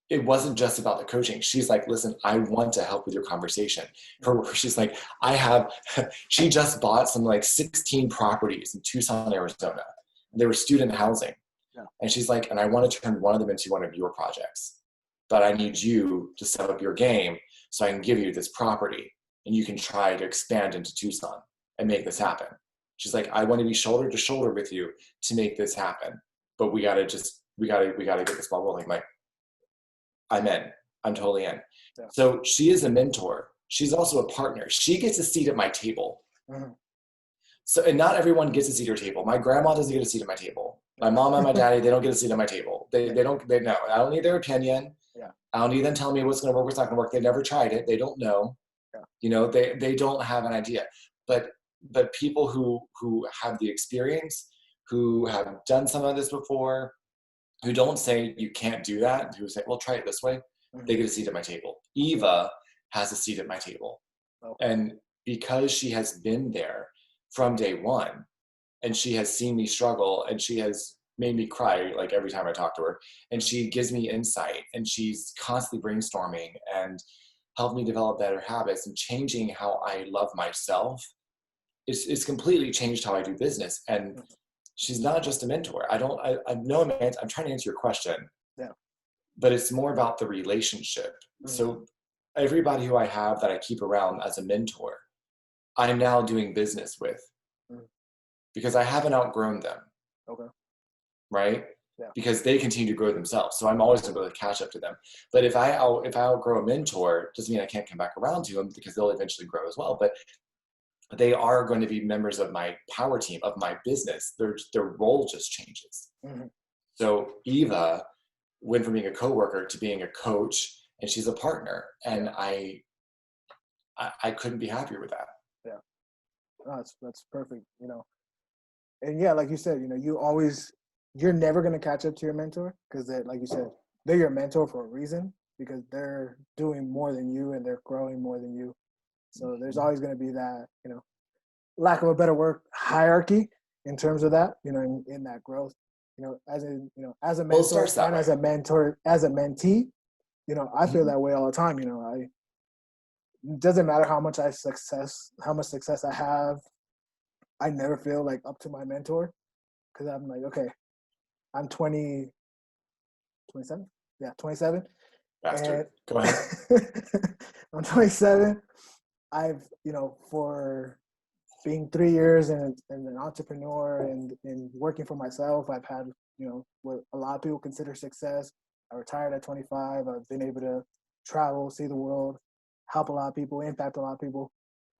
it wasn't just about the coaching. She's like, listen, I want to help with your conversation. She's like, she just bought some 16 properties in Tucson, Arizona. They were student housing. Yeah. And she's like, and I want to turn one of them into one of your projects, but I need you to set up your game so I can give you this property, and you can try to expand into Tucson and make this happen. She's like, I want to be shoulder to shoulder with you to make this happen, but we gotta get this ball rolling. Like, I'm in. I'm totally in. Yeah. So she is a mentor. She's also a partner. She gets a seat at my table. Mm-hmm. So, and not everyone gets a seat at your table. My grandma doesn't get a seat at my table. My mom and my daddy, they don't get a seat at my table. They don't know. I don't need their opinion. Yeah. I don't need them telling me what's going to work, what's not going to work. They never tried it. They don't know. Yeah. They don't have an idea. But people who have the experience, who have done some of this before, who don't say you can't do that, who say, well, try it this way, they get a seat at my table. Eva has a seat at my table. Okay. And because she has been there from day one, and she has seen me struggle, and she has made me cry like every time I talk to her, and she gives me insight, and she's constantly brainstorming and helped me develop better habits and changing how I love myself. It's completely changed how I do business. And she's not just a mentor. I know I'm trying to answer your question, Yeah. but it's more about the relationship. So everybody who I have that I keep around as a mentor, I'm now doing business with because I haven't outgrown them. Okay. Right? Yeah. Because they continue to grow themselves. So I'm always able to catch up to them. But if I outgrow a mentor, doesn't mean I can't come back around to them, because they'll eventually grow as well. But they are going to be members of my power team, of my business. Their role just changes. So Eva went from being a coworker to being a coach, and she's a partner. And I couldn't be happier with that. Yeah. No, that's perfect, you know. And yeah, like you said, you know, you're never going to catch up to your mentor, because like you said, they're your mentor for a reason, because they're doing more than you and they're growing more than you. So there's always going to be that, you know, lack of a better word, hierarchy in terms of that, you know, in that growth, you know, as a mentor and as a mentor, as a mentee, you know, I feel that way all the time. You know, it doesn't matter how much success I have, I never feel like up to my mentor, because I'm like, okay, I'm 27? Yeah, 27. Bastard. Go ahead. I'm 27. I've, you know, for being 3 years and an entrepreneur and working for myself, I've had, you know, what a lot of people consider success. I retired at 25. I've been able to travel, see the world, help a lot of people, impact a lot of people.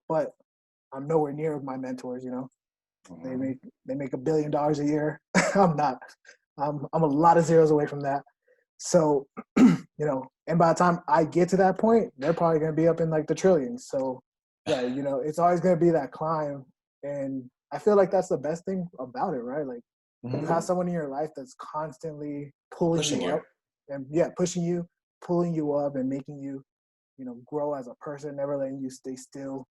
But I'm nowhere near my mentors, you know. They make $1 billion a year. I'm not. I'm a lot of zeros away from that. So, you know, and by the time I get to that point, they're probably going to be up in like the trillions. So, yeah, you know, it's always going to be that climb. And I feel like that's the best thing about it, right? Like, you have someone in your life that's constantly pushing you up and pushing you, pulling you up and making you, you know, grow as a person, never letting you stay still.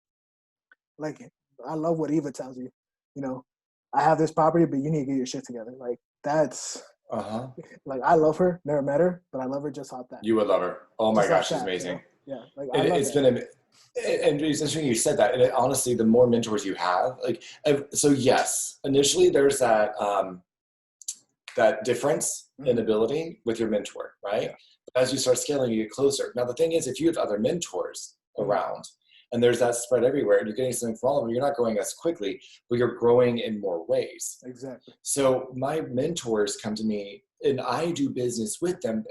Like, I love what Eva tells you, you know, I have this property, but you need to get your shit together. Like, that's, like, I love her, never met her, but I love her just off that. You would love her. Oh my gosh, she's amazing. You know? Yeah, like, I love it's been, and it's interesting you said that. And honestly, the more mentors you have, like, so yes, initially there's that, that difference in ability with your mentor, right? Yeah. But as you start scaling, you get closer. Now, the thing is, if you have other mentors around, and there's that spread everywhere, and you're getting something from all of them, you're not growing as quickly, but you're growing in more ways. Exactly. So my mentors come to me, and I do business with them.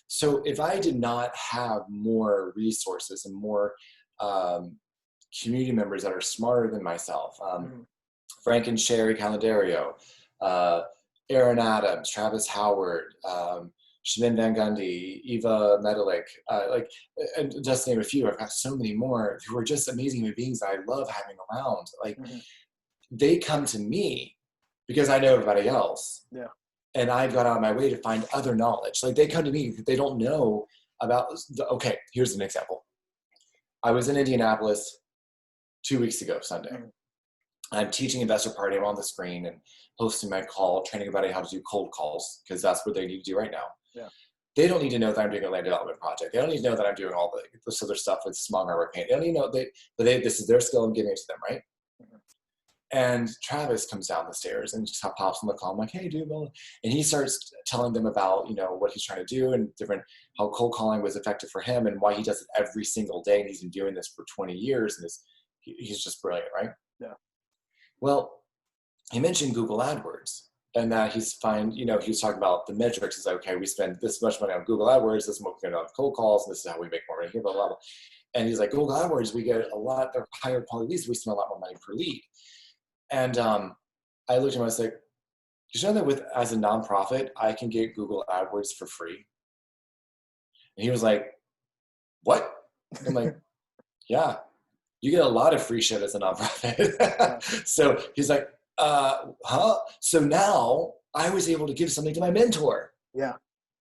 So if I did not have more resources and more community members that are smarter than myself, Frank and Sherry Calendario, Aaron Adams, Travis Howard, Shemin Van Gundy, Eva Medelik, like, and just to name a few, I've got so many more who are just amazing human beings that I love having around. Like, they come to me because I know everybody else. Yeah. And I've gone out of my way to find other knowledge. Like, they come to me because they don't know about, okay, here's an example. I was in Indianapolis 2 weeks ago, Sunday. I'm teaching Investor Party. I'm on the screen and hosting my call, training everybody how to do cold calls, because that's what they need to do right now. Yeah. They don't need to know that I'm doing a land development project. They don't need to know that I'm doing all this other stuff with smog harbor paint. They don't need to know this is their skill. I'm giving it to them, right? And Travis comes down the stairs and just pops on the call. I'm like, hey, dude, and he starts telling them about, you know, what he's trying to do and how cold calling was effective for him and why he does it every single day. And he's been doing this for 20 years. And he's just brilliant, right? Yeah. Well, he mentioned Google AdWords, and that he was talking about the metrics. He's like, okay, we spend this much money on Google AdWords, this is what we're going to on cold calls, and this is how we make more money here, blah, blah, blah. And he's like, Google AdWords, we get a lot of higher quality leads, we spend a lot more money per lead. And I looked at him, I was like, did you know that as a nonprofit, I can get Google AdWords for free? And he was like, what? I'm like, yeah. You get a lot of free shit as a nonprofit. So he's like, huh? So now I was able to give something to my mentor. Yeah.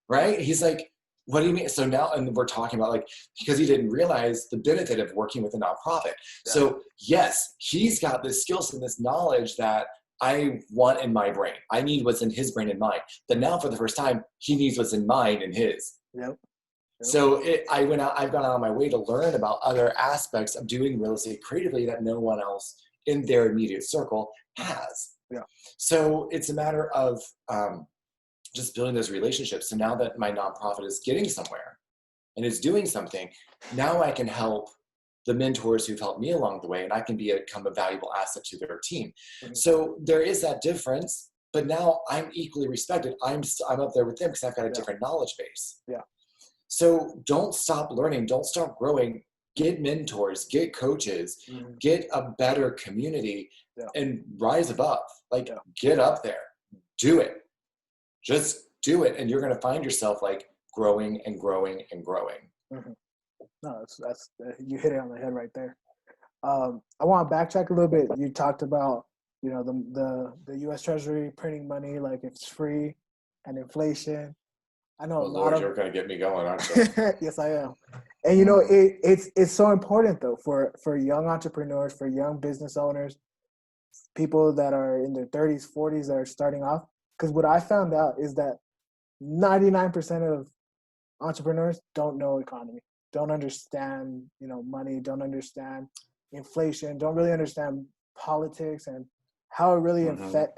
Right? He's like, What do you mean? So now, and we're talking about like, because he didn't realize the benefit of working with a nonprofit. Yeah. So yes, he's got this skills and this knowledge that I want in my brain. I need what's in his brain and mine. But now for the first time, he needs what's in mine and his. Yep. So I've gone out of my way to learn about other aspects of doing real estate creatively that no one else in their immediate circle has. Yeah. So it's a matter of just building those relationships. So now that my nonprofit is getting somewhere and is doing something, now I can help the mentors who've helped me along the way, and I can become a valuable asset to their team. Mm-hmm. So there is that difference, but now I'm equally respected. I'm up there with them because I've got a different knowledge base. Yeah. So don't stop learning. Don't stop growing. Get mentors, get coaches, get a better community, and rise above. Like, get up there. Do it. Just do it. And you're going to find yourself like growing and growing and growing. Mm-hmm. No, that's you hit it on the head right there. I want to backtrack a little bit. You talked about, you know, the U.S. Treasury printing money like it's free, and inflation. I know a lot of. You're going to get me going, aren't you? Yes, I am. And you know, it's so important though for young entrepreneurs, for young business owners, people that are in their 30s, 40s that are starting off. Because what I found out is that 99% of entrepreneurs don't know economy, don't understand, you know, money, don't understand inflation, don't really understand politics and how it really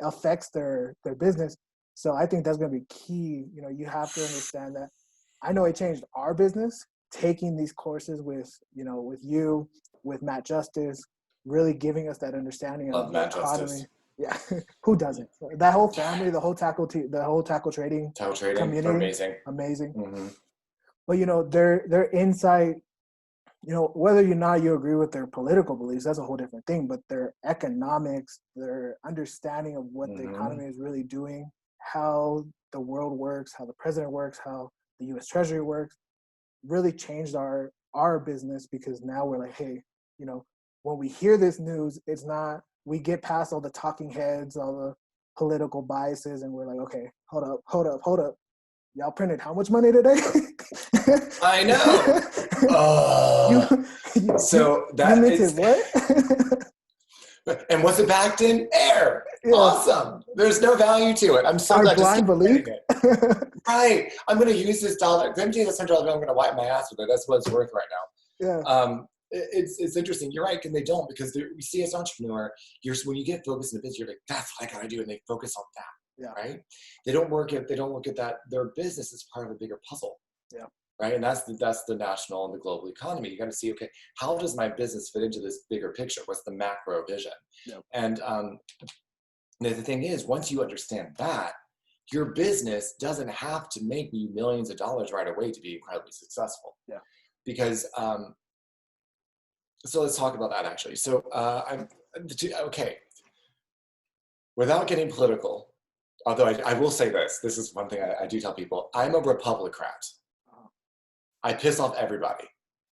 affects their business. So I think that's going to be key. You know, you have to understand that. I know it changed our business, taking these courses with, you know, with you, with Matt Justice, really giving us that understanding of the economy. Justice. Yeah, who doesn't? That whole family, the whole tackle trading community, amazing. Mm-hmm. But you know, their insight, you know, whether or not you agree with their political beliefs, that's a whole different thing. But their economics, their understanding of what the economy is really doing, how the world works, how the president works, how the U.S. Treasury works, really changed our business, because now we're like, hey, you know, when we hear this news, it's not, we get past all the talking heads, all the political biases, and we're like, okay, hold up. Y'all printed how much money today? I know. You minted what? And what's it backed in? Air. Yeah. Awesome. There's no value to it. I'm so glad blind belief. Right. I'm going to use this dollar. I'm $100. I'm going to wipe my ass with it. That's what it's worth right now. Yeah. It's interesting. You're right, and they don't, because you see, as an entrepreneur, when you get focused in the business, you're like, that's what I gotta do, and they focus on that. Yeah. Right. They don't look at that their business is part of a bigger puzzle. Yeah. Right. And that's the national and the global economy. You got to see, okay, how does my business fit into this bigger picture? What's the macro vision? Yeah. And the thing is, once you understand that, your business doesn't have to make you millions of dollars right away to be incredibly successful. Yeah. Because so let's talk about that, actually. So okay, without getting political, although I will say this is one thing I do tell people: I'm a Republicrat. I piss off everybody.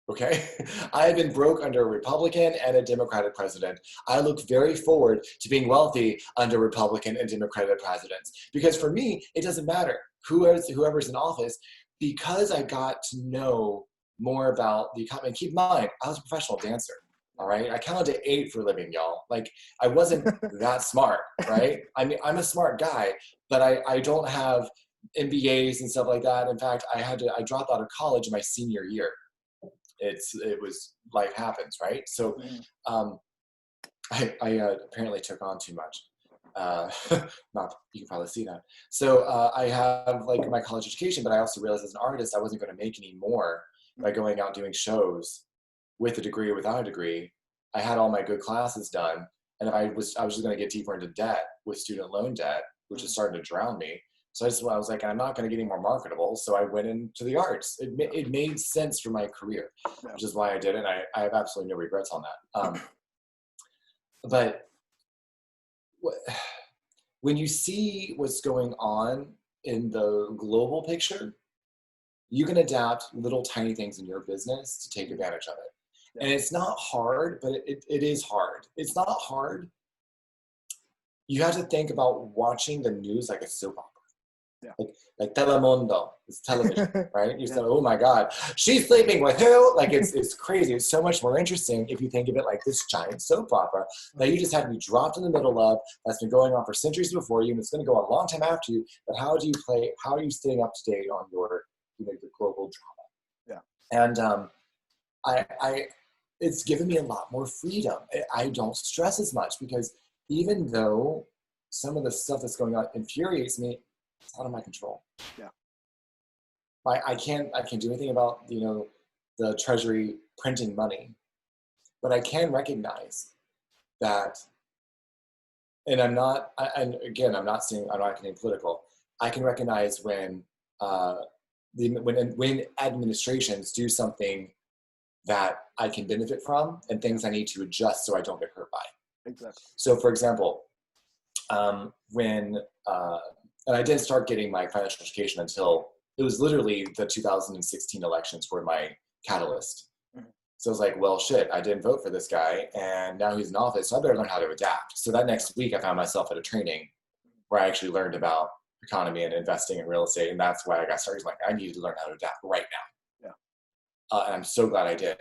Okay, I have been broke under a Republican and a Democratic president. I look very forward to being wealthy under Republican and Democratic presidents, because for me, it doesn't matter whoever's in office, because I got to know more about the economy. And keep in mind, I was a professional dancer. All right, I counted to 8 for a living, y'all. Like, I wasn't that smart, right? I mean, I'm a smart guy, but I don't have MBAs and stuff like that. In fact, I dropped out of college in my senior year. It was, life happens, right? So I apparently took on too much. Not, you can probably see that. So I have like my college education, but I also realized as an artist, I wasn't going to make any more by going out doing shows with a degree or without a degree. I had all my good classes done, and I was just going to get deeper into debt with student loan debt, which is starting to drown me. So I was like, I'm not going to get any more marketable. So I went into the arts. It made sense for my career, which is why I did it. And I have absolutely no regrets on that. But when you see what's going on in the global picture, you can adapt little tiny things in your business to take advantage of it. Yeah. And it's not hard, but it is hard. It's not hard. You have to think about watching the news like a soap opera. Yeah. Like telemundo, it's television, right? You Yeah. say, oh my God, she's sleeping with who? Like it's crazy. It's so much more interesting if you think of it like this giant soap opera that you just have to be dropped in the middle of, that's been going on for centuries before you, and it's going to go on a long time after you. But how are you staying up to date on your, your global drama? Yeah. And I it's given me a lot more freedom. I don't stress as much because even though some of the stuff that's going on infuriates me, it's out of my control. Yeah. I can't do anything about, the Treasury printing money, but I can recognize that, and I'm not getting political. I can recognize when when administrations do something that I can benefit from and things I need to adjust so I don't get hurt by. Exactly. So, for example, when and I didn't start getting my financial education until it was literally the 2016 elections were my catalyst. Mm-hmm. So I was like, well, shit, I didn't vote for this guy, and now he's in office, so I better learn how to adapt. So that next week, I found myself at a training where I actually learned about economy and investing in real estate, and that's why I got started. Like, I needed to learn how to adapt right now. Yeah. And I'm so glad I did.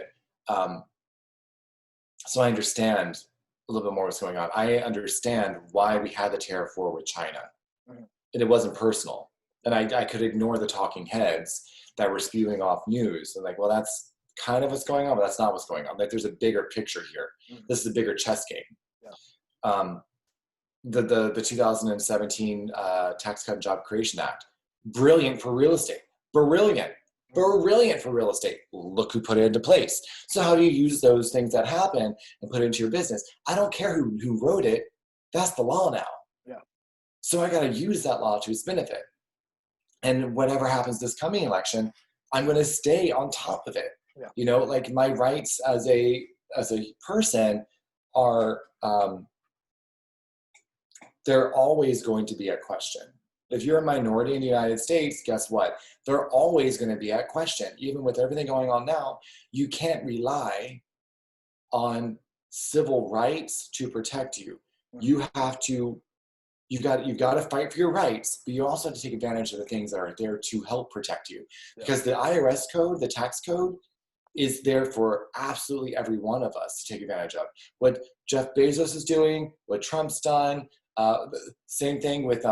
So I understand a little bit more what's going on. I understand why we had the tariff war with China. Mm-hmm. And it wasn't personal. And I could ignore the talking heads that were spewing off news. And like, well, that's kind of what's going on, but that's not what's going on. Like, there's a bigger picture here. Mm-hmm. This is a bigger chess game. Yeah. The 2017 Tax Cut and Job Creation Act, brilliant for real estate. Brilliant for real estate. Look who put it into place. So how do you use those things that happen and put it into your business? I don't care who wrote it. That's the law now. Yeah. So I got to use that law to its benefit. And whatever happens this coming election, I'm going to stay on top of it. Yeah. Like my rights as a person are, they're always going to be at question. If you're a minority in the United States, guess what? They're always going to be at question. Even with everything going on now, you can't rely on civil rights to protect you. You have to, you've got to fight for your rights, but you also have to take advantage of the things that are there to help protect you. Yeah. Because the IRS code, the tax code, is there for absolutely every one of us to take advantage of. What Jeff Bezos is doing, what Trump's done, same thing with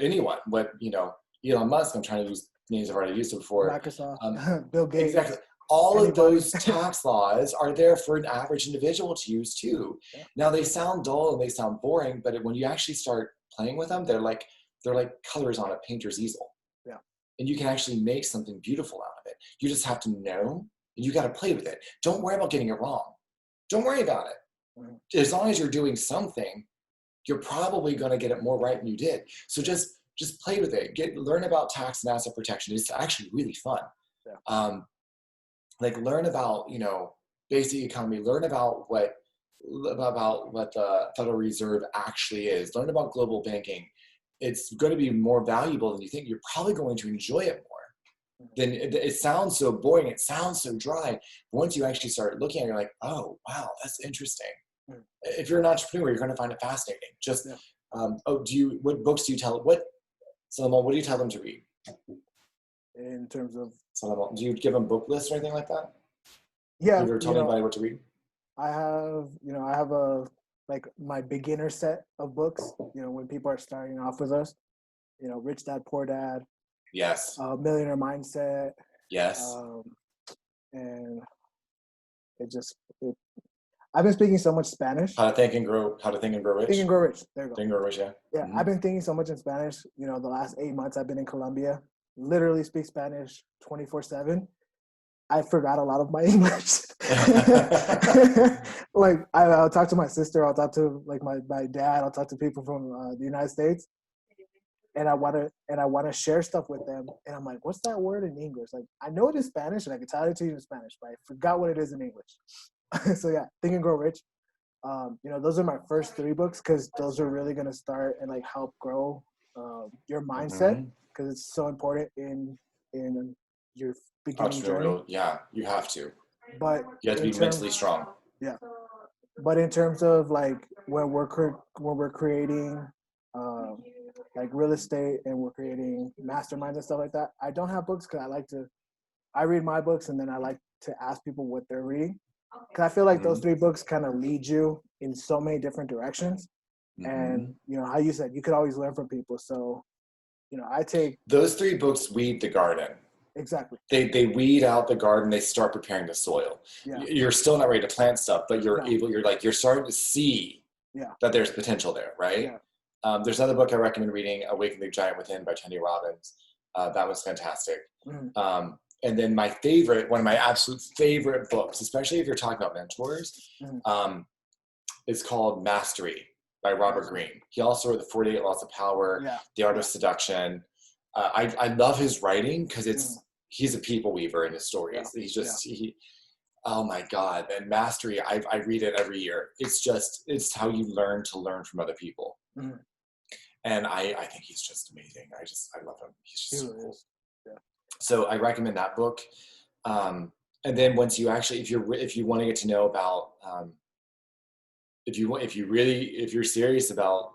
anyone. What Elon Musk. I'm trying to use names I've already used it before. Microsoft, Bill Gates. Exactly. All of those tax laws are there for an average individual to use too. Yeah. Now they sound dull and they sound boring, but when you actually start playing with them, they're like colors on a painter's easel. Yeah. And you can actually make something beautiful out of it. You just have to know, and you got to play with it. Don't worry about getting it wrong. Don't worry about it. Mm-hmm. As long as you're doing something, you're probably going to get it more right than you did. So just play with it. Learn about tax and asset protection. It's actually really fun. Yeah. Learn about, basic economy, learn about what the Federal Reserve actually is, learn about global banking. It's going to be more valuable than you think. You're probably going to enjoy it more. Then it sounds so boring. It sounds so dry. But once you actually start looking at it, you're like, oh, wow, that's interesting. If you're an entrepreneur, you're going to find it fascinating. Just, what books do you tell, Salomon, what do you tell them to read? In terms of, Salomon, do you give them book lists or anything like that? Yeah. Have you ever told anybody what to read? I have my beginner set of books, when people are starting off with us, Rich Dad, Poor Dad. Yes. Millionaire Mindset. Yes. And I've been speaking so much Spanish. How to Think and Grow Rich. Think and Grow Rich. There you go. Think and Grow Rich, yeah. Yeah, mm-hmm. I've been thinking so much in Spanish. The last 8 months I've been in Colombia. Literally speak Spanish 24/7. I forgot a lot of my English. I'll talk to my sister. I'll talk to my dad. I'll talk to people from the United States, and I want to share stuff with them. And I'm like, what's that word in English? Like, I know it in Spanish, and I can tell it to you in Spanish, but I forgot what it is in English. So yeah, Think and Grow Rich. Those are my first 3 books because those are really gonna start and help grow your mindset because it's so important in your beginning journey. Yeah, you have to. But you have to be mentally strong. Yeah, but in terms of when we're creating like real estate and we're creating masterminds and stuff like that, I don't have books because I read my books and then I like to ask people what they're reading. Because I feel like those 3 books kind of lead you in so many different directions. And, you know, how you said, you could always learn from people. So, you know, I take... Those 3 books weed the garden. Exactly. They weed out the garden. They start preparing the soil. Yeah. You're still not ready to plant stuff, but you're starting to see that there's potential there, right? Yeah. There's another book I recommend reading, Awaken the Giant Within by Tony Robbins. That was fantastic. And then one of my absolute favorite books, especially if you're talking about mentors, is called Mastery by Robert Greene. He also wrote the 48 Laws of Power, The Art of Seduction. I love his writing because he's a people weaver in his stories. He's just, oh my God. And Mastery, I read it every year. It's how you learn to learn from other people. And I think he's just amazing. I love him. He's just so cool. So I recommend that book. And then once you actually, if you want to get to know about, if you're serious about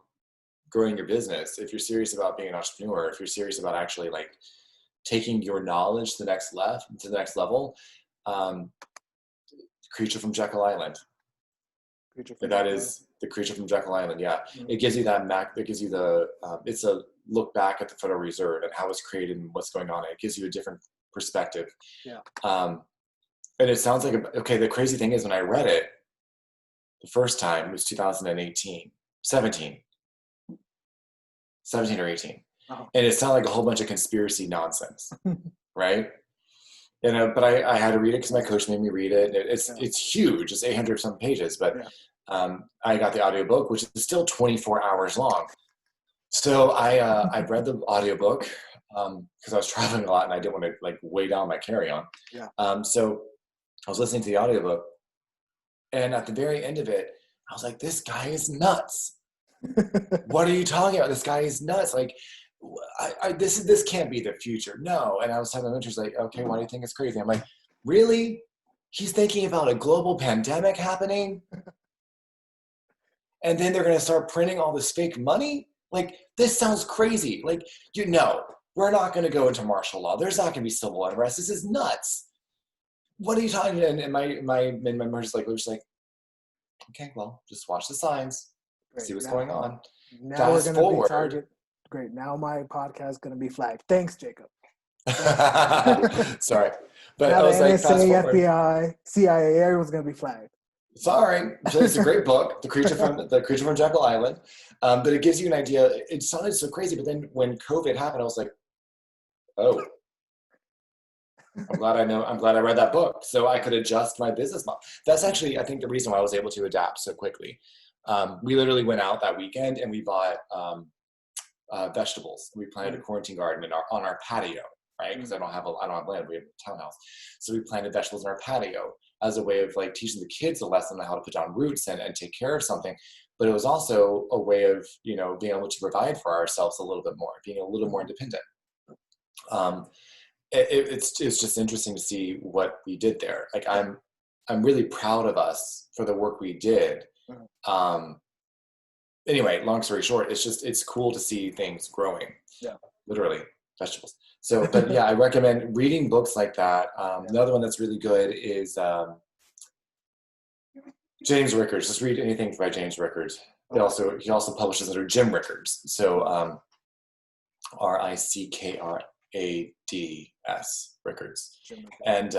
growing your business, if you're serious about being an entrepreneur, if you're serious about actually like taking your knowledge to the next level, Creature from Jekyll Island. That is the Creature from Jekyll Island. Yeah. It gives you it's a look back at the Federal Reserve and how it's created and what's going on. It gives you a different perspective. And it sounds like, the crazy thing is when I read it the first time, it was 17 or 18. And it sounded like a whole bunch of conspiracy nonsense, right? You know, but I had to read it because my coach made me read it. It's huge. It's 800 some pages, but I got the audiobook, which is still 24 hours long. So I read the audiobook because I was traveling a lot and I didn't want to like weigh down my carry-on. So I was listening to the audiobook, and at the very end of it, I was like, this guy is nuts. What are you talking about? This guy is nuts. Like, this can't be the future. No. And I was telling my mentors, like, okay, why do you think it's crazy? I'm like, really? He's thinking about a global pandemic happening? And then they're going to start printing all this fake money? Like, this sounds crazy. Like, we're not going to go into martial law. There's not going to be civil unrest. This is nuts. What are you talking about? And my members like, we're just like, okay, well, just watch the signs. Great. See what's going on. Now Fast we're going to be targeted. Great. Now my podcast is going to be flagged. Thanks, Jacob. Sorry. But now I was like, fast forward. FBI, CIA, everyone's going to be flagged. Sorry. It's a great book, The Creature from Jekyll Island. But it gives you an idea. It sounded so crazy, but then when COVID happened, I was like, oh, I'm glad I read that book so I could adjust my business model. That's actually, I think, the reason why I was able to adapt so quickly. We literally went out that weekend and we bought vegetables. We planted a quarantine garden on our patio, right? Because I don't have land. We have a townhouse. So we planted vegetables in our patio as a way of like teaching the kids a lesson on how to put down roots and take care of something. But it was also a way of, being able to provide for ourselves a little bit more, being a little more independent. It's just interesting to see what we did there. Like I'm really proud of us for the work we did. Anyway, long story short, it's cool to see things growing. Yeah, literally vegetables. So, but yeah, I recommend reading books like that. Another one that's really good is James Rickards. Just read anything by James Rickards. He also publishes under Jim Rickards. So Rickards, Rickards, and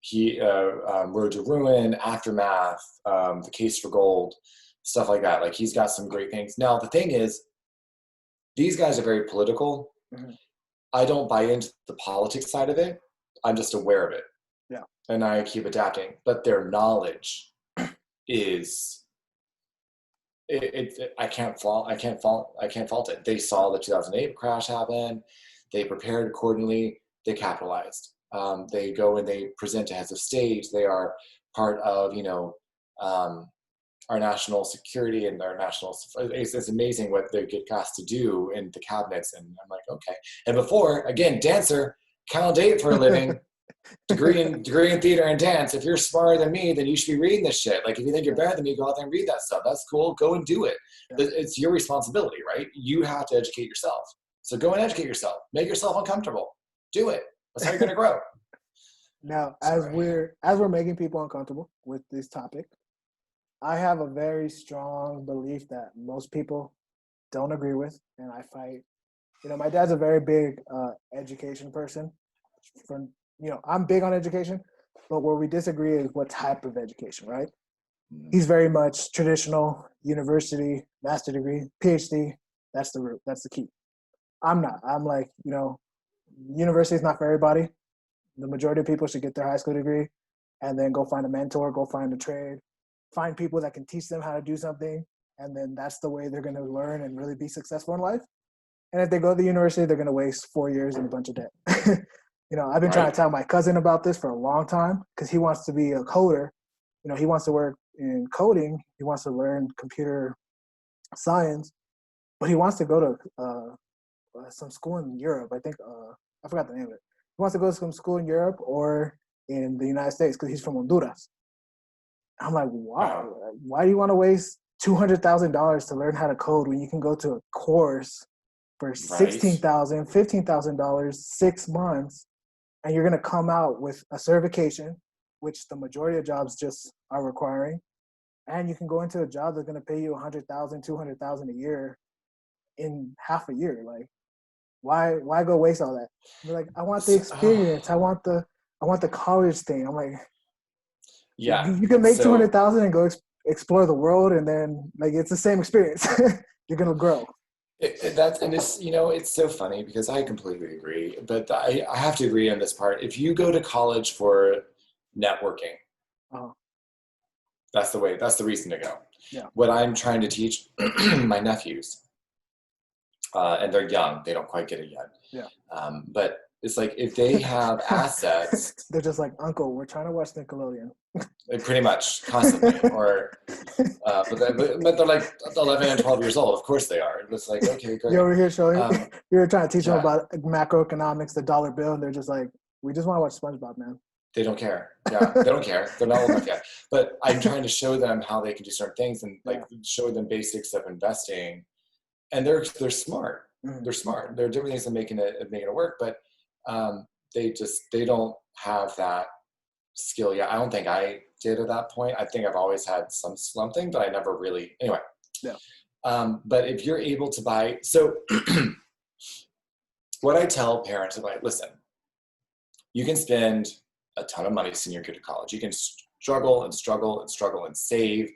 he Road to Ruin, Aftermath, The Case for Gold, stuff like that. Like he's got some great things. Now the thing is, these guys are very political. I don't buy into the politics side of it. I'm just aware of it. Yeah. And I keep adapting. But their knowledge is I can't fault it. They saw the 2008 crash happen. They prepared accordingly. They capitalized. They go and they present to heads of state. They are part of, our national security and our national. It's amazing what they get asked to do in the cabinets. And I'm like, okay. And before, again, dancer, cannot date for a living. degree in theater and dance. If you're smarter than me, then you should be reading this shit. Like, if you think you're better than me, go out there and read that stuff. That's cool. Go and do it. Yeah. It's your responsibility, right? You have to educate yourself. So go and educate yourself. Make yourself uncomfortable. Do it. That's how you're going to grow. Now, as we're making people uncomfortable with this topic, I have a very strong belief that most people don't agree with, and I fight. My dad's a very big education person. I'm big on education, but where we disagree is what type of education, right? He's very much traditional, university, master degree, PhD. That's the route. That's the key. I'm not. I'm like, university is not for everybody. The majority of people should get their high school degree and then go find a mentor, go find a trade, find people that can teach them how to do something. And then that's the way they're going to learn and really be successful in life. And if they go to the university, they're going to waste 4 years and a bunch of debt. I've been trying to tell my cousin about this for a long time because he wants to be a coder. He wants to work in coding. He wants to learn computer science, but he wants to go to some school in Europe. I think, I forgot the name of it. He wants to go to some school in Europe or in the United States because he's from Honduras. I'm like, wow, why do you want to waste $200,000 to learn how to code when you can go to a course for $16,000, $15,000, 6 months, and you're going to come out with a certification, which the majority of jobs just are requiring, and you can go into a job that's going to pay you $100,000, $200,000 a year in half a year. Like, why go waste all that? You're like, I want the experience. I want the college thing. I'm like, yeah, you can make 200,000 and go explore the world, and then like it's the same experience. You're gonna grow. It's so funny because I completely agree, but I have to agree on this part. If you go to college for networking, that's the reason to go. Yeah. What I'm trying to teach my nephews, and they're young, they don't quite get it yet. Yeah. But it's like if they have assets, they're just like, Uncle, we're trying to watch Nickelodeon. Pretty much constantly, or but they're like 11 and 12 years old. Of course they are. It's like, okay, great. You're over here showing. You're trying to teach them about macroeconomics, the dollar bill, and they're just like, we just want to watch SpongeBob, man. They don't care. Yeah, they don't care. They're not old enough yet. But I'm trying to show them how they can do certain things and show them basics of investing. And they're smart. Mm-hmm. They're smart. There are different things that making it work, but they don't have that skill yet. I don't think I did at that point. I think I've always had something, but I never really. Anyway. Yeah. But if you're able to buy, so what I tell parents is like, listen, you can spend a ton of money sending your kid to college. You can struggle and save,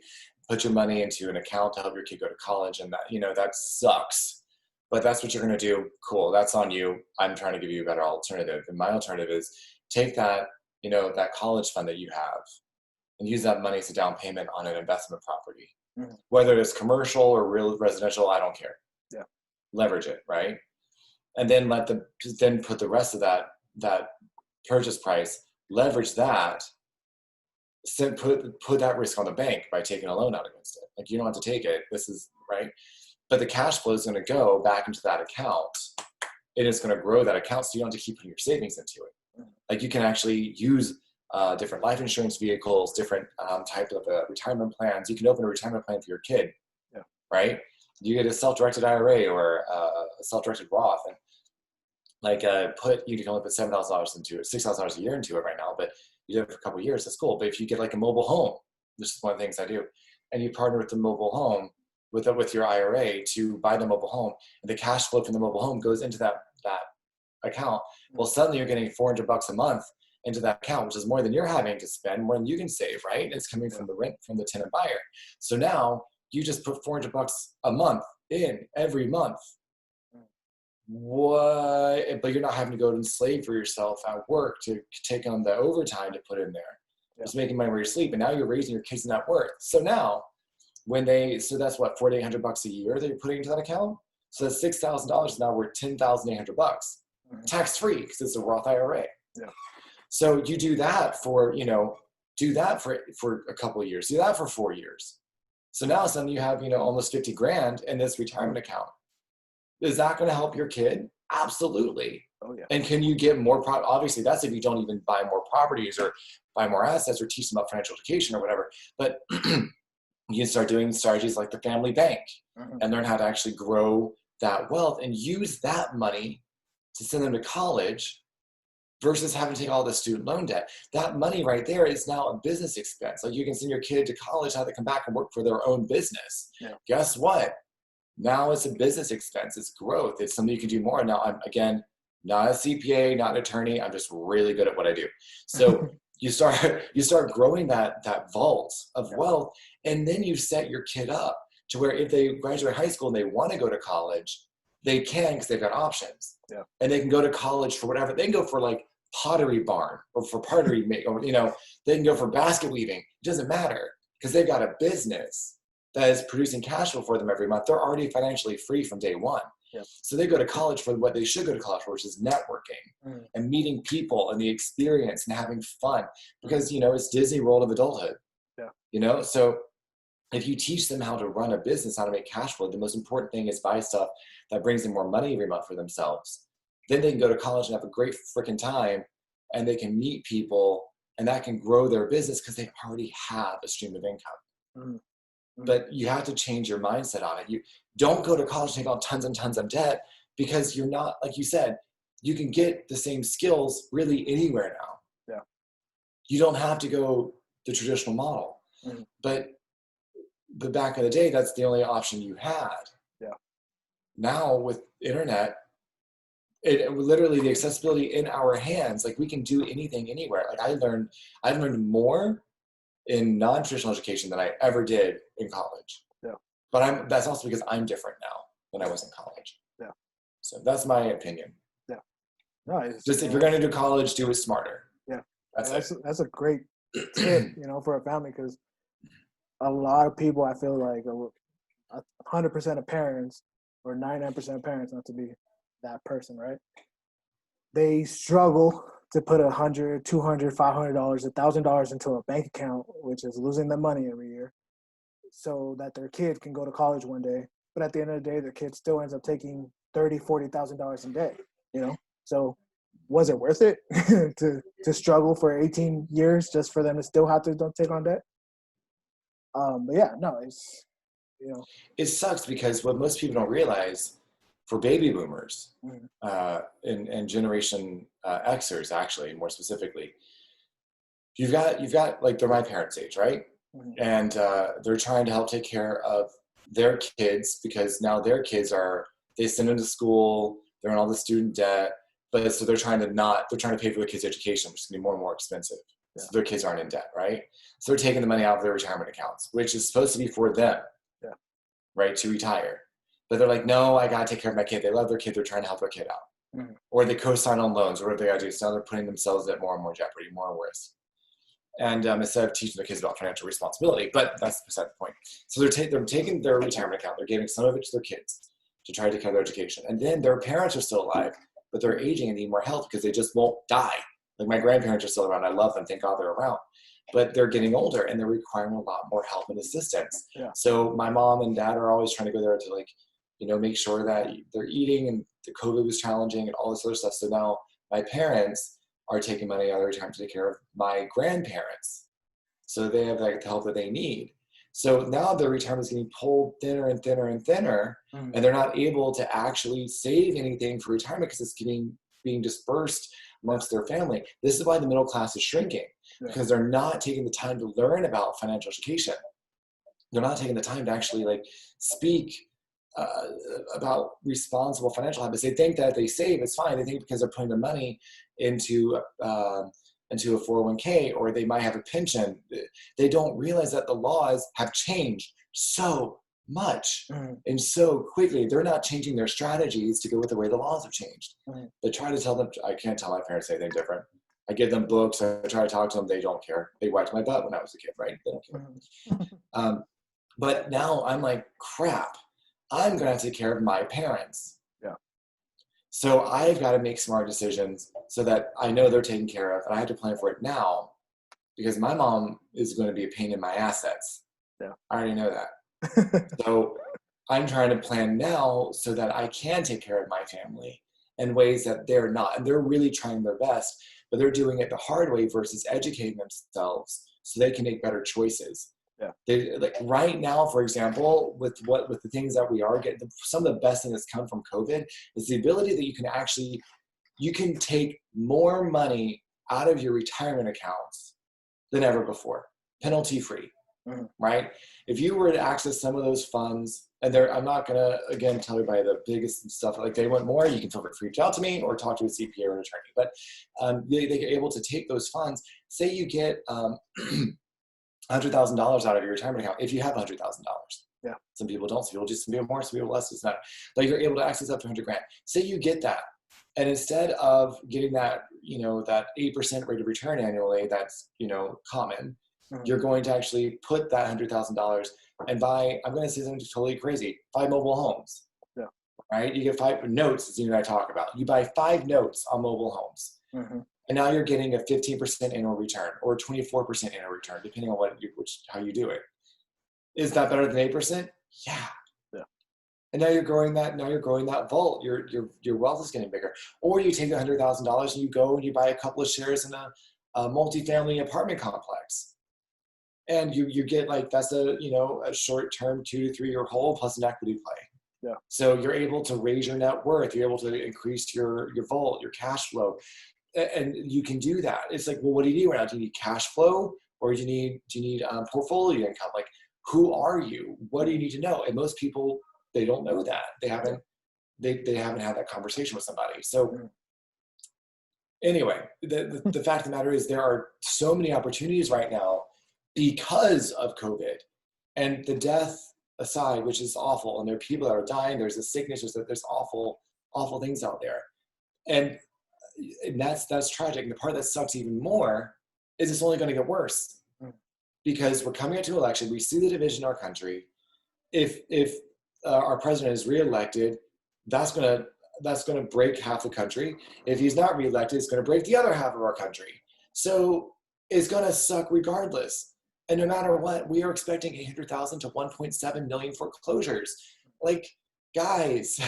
put your money into an account to help your kid go to college, and that sucks. But that's what you're going to do. Cool. That's on you. I'm trying to give you a better alternative. And my alternative is take that, that college fund that you have and use that money as a down payment on an investment property. Mm-hmm. Whether it's commercial or real residential, I don't care. Yeah. Leverage it, right? And then then put the rest of that purchase price, leverage that, put that risk on the bank by taking a loan out against it. Like, you don't have to take it. This is right. But the cash flow is going to go back into that account. It is going to grow that account, so you don't have to keep putting your savings into it. Like, you can actually use different life insurance vehicles, different type of retirement plans. You can open a retirement plan for your kid, right? You get a self-directed IRA or a self-directed Roth, and you can only put $7,000 into it, $6,000 a year into it right now, but you do it for a couple of years, that's cool. But if you get like a mobile home, this is one of the things I do, and you partner with the mobile home with your IRA to buy the mobile home, and the cash flow from the mobile home goes into that account. Well, suddenly you're getting $400 a month into that account, which is more than you're having to spend, more than you can save, right? It's coming from the rent from the tenant buyer. So now you just put $400 a month in every month. What? But you're not having to go and slave for yourself at work to take on the overtime to put in there. Just making money where you sleep, and now you're raising your kids' net worth. So now, so that's what, $4,800 a year that you're putting into that account. So that's $6,000 now worth $10,800, tax free because it's a Roth IRA. Yeah. So you do that for a couple of years. Do that for 4 years. So now suddenly you have almost $50,000 in this retirement account. Is that going to help your kid? Absolutely. Oh yeah. And can you get more obviously that's if you don't even buy more properties or buy more assets or teach them about financial education or whatever. But you can start doing strategies like the family bank and learn how to actually grow that wealth and use that money to send them to college versus having to take all the student loan debt. That money right there is now a business expense. Like you can send your kid to college, have to come back and work for their own business. Yeah. Guess what? Now it's a business expense. It's growth. It's something you can do more. Now I'm, again, not a CPA, not an attorney. I'm just really good at what I do. So you start growing that vault of wealth, and then you set your kid up to where if they graduate high school and they want to go to college, they can because they've got options. Yeah. And they can go to college for whatever. They can go for like pottery barn or for pottery or they can go for basket weaving. It doesn't matter because they've got a business that is producing cash flow for them every month. They're already financially free from day one. Yep. So they go to college for what they should go to college for, which is networking and meeting people and the experience and having fun because, it's Disney World of adulthood. Yeah. So if you teach them how to run a business, how to make cash flow, the most important thing is buy stuff that brings them more money every month for themselves. Then they can go to college and have a great freaking time and they can meet people and that can grow their business because they already have a stream of income. But you have to change your mindset on it. You don't go to college and take on tons and tons of debt because you're not, like you said, you can get the same skills really anywhere now. Yeah. You don't have to go the traditional model. But back in the day, that's the only option you had. Yeah. Now with internet, it literally the accessibility in our hands, like we can do anything anywhere. Like I've learned more in non-traditional education than I ever did in college. Yeah. But that's also because I'm different now than I was in college. Yeah. So that's my opinion. Yeah. No, just if you're going to do college, do it smarter. Yeah. That's a great tip, for a family because a lot of people, I feel like 100% of parents or 99% of parents, not to be that person, right? They struggle to put $100, $200, $500, $1,000 into a bank account, which is losing them money every year, so that their kid can go to college one day. But at the end of the day, their kid still ends up taking $30,000, $40,000 in debt. So was it worth it to struggle for 18 years just for them to still have to don't take on debt? But yeah, no, it's it sucks because what most people don't realize. For baby boomers and Generation Xers, actually, more specifically, you've got like they're my parents' age, right? And they're trying to help take care of their kids because now their kids they send them to school, they're in all the student debt, but so they're trying to pay for their kids' education, which is going to be more and more expensive. Yeah. So their kids aren't in debt, right? So they're taking the money out of their retirement accounts, which is supposed to be for them, right, to retire. But they're like, no, I got to take care of my kid. They love their kid. They're trying to help their kid out. Or they co-sign on loans or whatever they got to do. So now they're putting themselves at more and more jeopardy, more risk. And instead of teaching their kids about financial responsibility, but that's beside the point. So they're taking their retirement account. They're giving some of it to their kids to try to take care of their education. And then their parents are still alive, but they're aging and need more help because they just won't die. Like my grandparents are still around. I love them. Thank God they're around. But they're getting older and they're requiring a lot more help and assistance. Yeah. So my mom and dad are always trying to go there to make sure that they're eating, and the COVID was challenging and all this other stuff. So now my parents are taking money out of their retirement to take care of my grandparents. So they have the help that they need. So now their retirement is getting pulled thinner and thinner and thinner, and they're not able to actually save anything for retirement because it's being dispersed amongst their family. This is why the middle class is shrinking, because they're not taking the time to learn about financial education. They're not taking the time to actually speak about responsible financial habits. They think that if they save, it's fine. They think because they're putting their money into a 401k or they might have a pension. They don't realize that the laws have changed so much and so quickly. They're not changing their strategies to go with the way the laws have changed. They try to tell them, I can't tell my parents anything different. I give them books. I try to talk to them. They don't care. They wiped my butt when I was a kid, right? They don't care. But now I'm like, crap. I'm going to have to take care of my parents. Yeah. So I've got to make smart decisions so that I know they're taken care of, and I have to plan for it now because my mom is going to be a pain in my assets. Yeah. I already know that. So I'm trying to plan now so that I can take care of my family in ways that they're not. And they're really trying their best, but they're doing it the hard way versus educating themselves so they can make better choices. Yeah. They, like right now, for example, with the things that we are getting, some of the best thing that's come from COVID is the ability that you can take more money out of your retirement accounts than ever before, penalty free. Mm-hmm. Right? If you were to access some of those funds, and I'm not going to, again, tell everybody the biggest stuff, like they want more, you can feel free to reach out to me or talk to a CPA or an attorney. But they're able to take those funds. Say you get $100,000 out of your retirement account, if you have $100,000. Yeah. Some people don't, some people more, some people less, it's not. But you're able to access up to $100,000. Say you get that. And instead of getting that, that 8% rate of return annually, that's, common, you're going to actually put that $100,000 and buy, I'm going to say something totally crazy, 5 mobile homes. Yeah. Right? You get 5 notes, as you and I talk about. You buy 5 notes on mobile homes. Mm-hmm. And now you're getting a 15% annual return or 24% annual return, depending on how you do it. Is that better than 8%? Yeah. And now you're growing that vault. Your wealth is getting bigger. Or you take the $100,000 and you go and you buy a couple of shares in a multifamily apartment complex. And you get that's a short-term 2 to 3 year hold plus an equity play. Yeah. So you're able to raise your net worth. You're able to increase your vault, your cash flow, and you can do that. It's like, well, what do you need right now? Do you need cash flow or do you need portfolio income? Like, who are you? What do you need to know? And most people, they don't know that. They haven't had that conversation with somebody. So anyway, the fact of the matter is there are so many opportunities right now because of COVID, and the death aside, which is awful, and there are people that are dying, there's a sickness, there's awful things out there. And that's tragic. And the part that sucks even more is it's only going to get worse because we're coming into election. We see the division in our country. If our president is reelected, that's going to break half the country. If he's not reelected, it's going to break the other half of our country. So it's going to suck regardless. And no matter what, we are expecting 800,000 to 1.7 million foreclosures. Like, guys,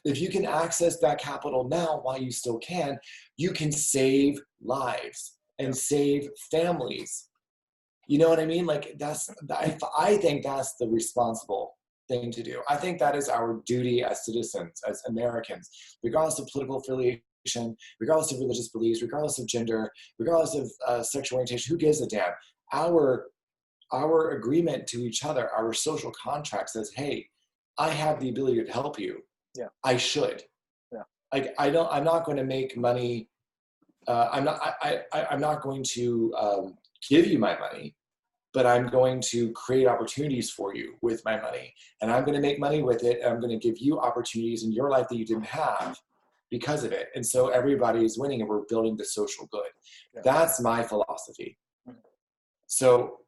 if you can access that capital now while you still can, you can save lives and save families. You know what I mean? Like, I think that's the responsible thing to do. I think that is our duty as citizens, as Americans, regardless of political affiliation, regardless of religious beliefs, regardless of gender, regardless of sexual orientation. Who gives a damn? Our agreement to each other, our social contract says, hey, I have the ability to help you. Yeah. I should. Yeah. Like, I'm not going to make money. I'm not going to give you my money, but I'm going to create opportunities for you with my money. And I'm going to make money with it. And I'm going to give you opportunities in your life that you didn't have because of it. And so everybody is winning and we're building the social good. Yeah. That's my philosophy. So,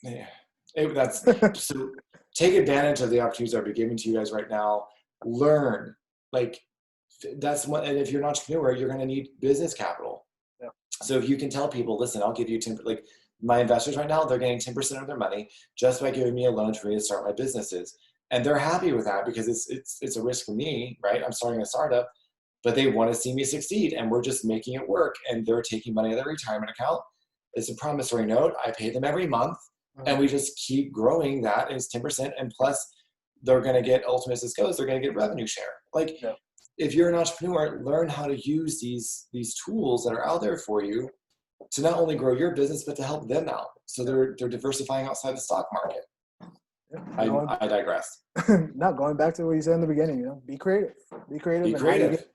yeah, so take advantage of the opportunities that are given to you guys right now. Learn, like that's what. And if you're an entrepreneur, you're going to need business capital. Yeah. So if you can tell people, listen, I'll give you 10. Like my investors right now, they're getting 10% of their money just by giving me a loan for me to start my businesses, and they're happy with that because it's a risk for me, right? I'm starting a startup, but they want to see me succeed, and we're just making it work. And they're taking money out of their retirement account. It's a promissory note. I pay them every month, and we just keep growing that. And it's 10%. And plus, they're going to get, ultimately as this goes, they're going to get revenue share. Like, if you're an entrepreneur, learn how to use these tools that are out there for you to not only grow your business, but to help them out. So they're diversifying outside the stock market. Yeah. I digress. Not going back to what you said in the beginning, be creative. Be creative. Be creative.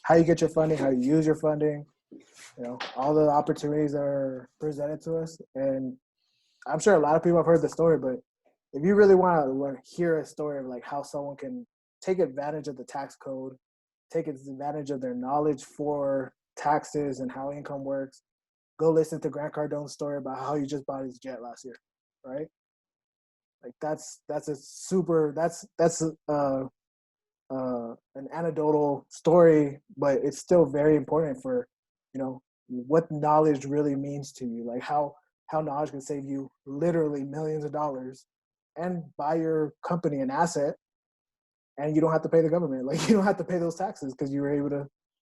How you get your funding, how you use your funding. All the opportunities that are presented to us. And I'm sure a lot of people have heard the story, but if you really want to hear a story of like how someone can take advantage of the tax code, take advantage of their knowledge for taxes and how income works, go listen to Grant Cardone's story about how he just bought his jet last year, right? Like that's an anecdotal story, but it's still very important for what knowledge really means to you, like how knowledge can save you literally millions of dollars and buy your company an asset and you don't have to pay the government. Like, you don't have to pay those taxes because you were able to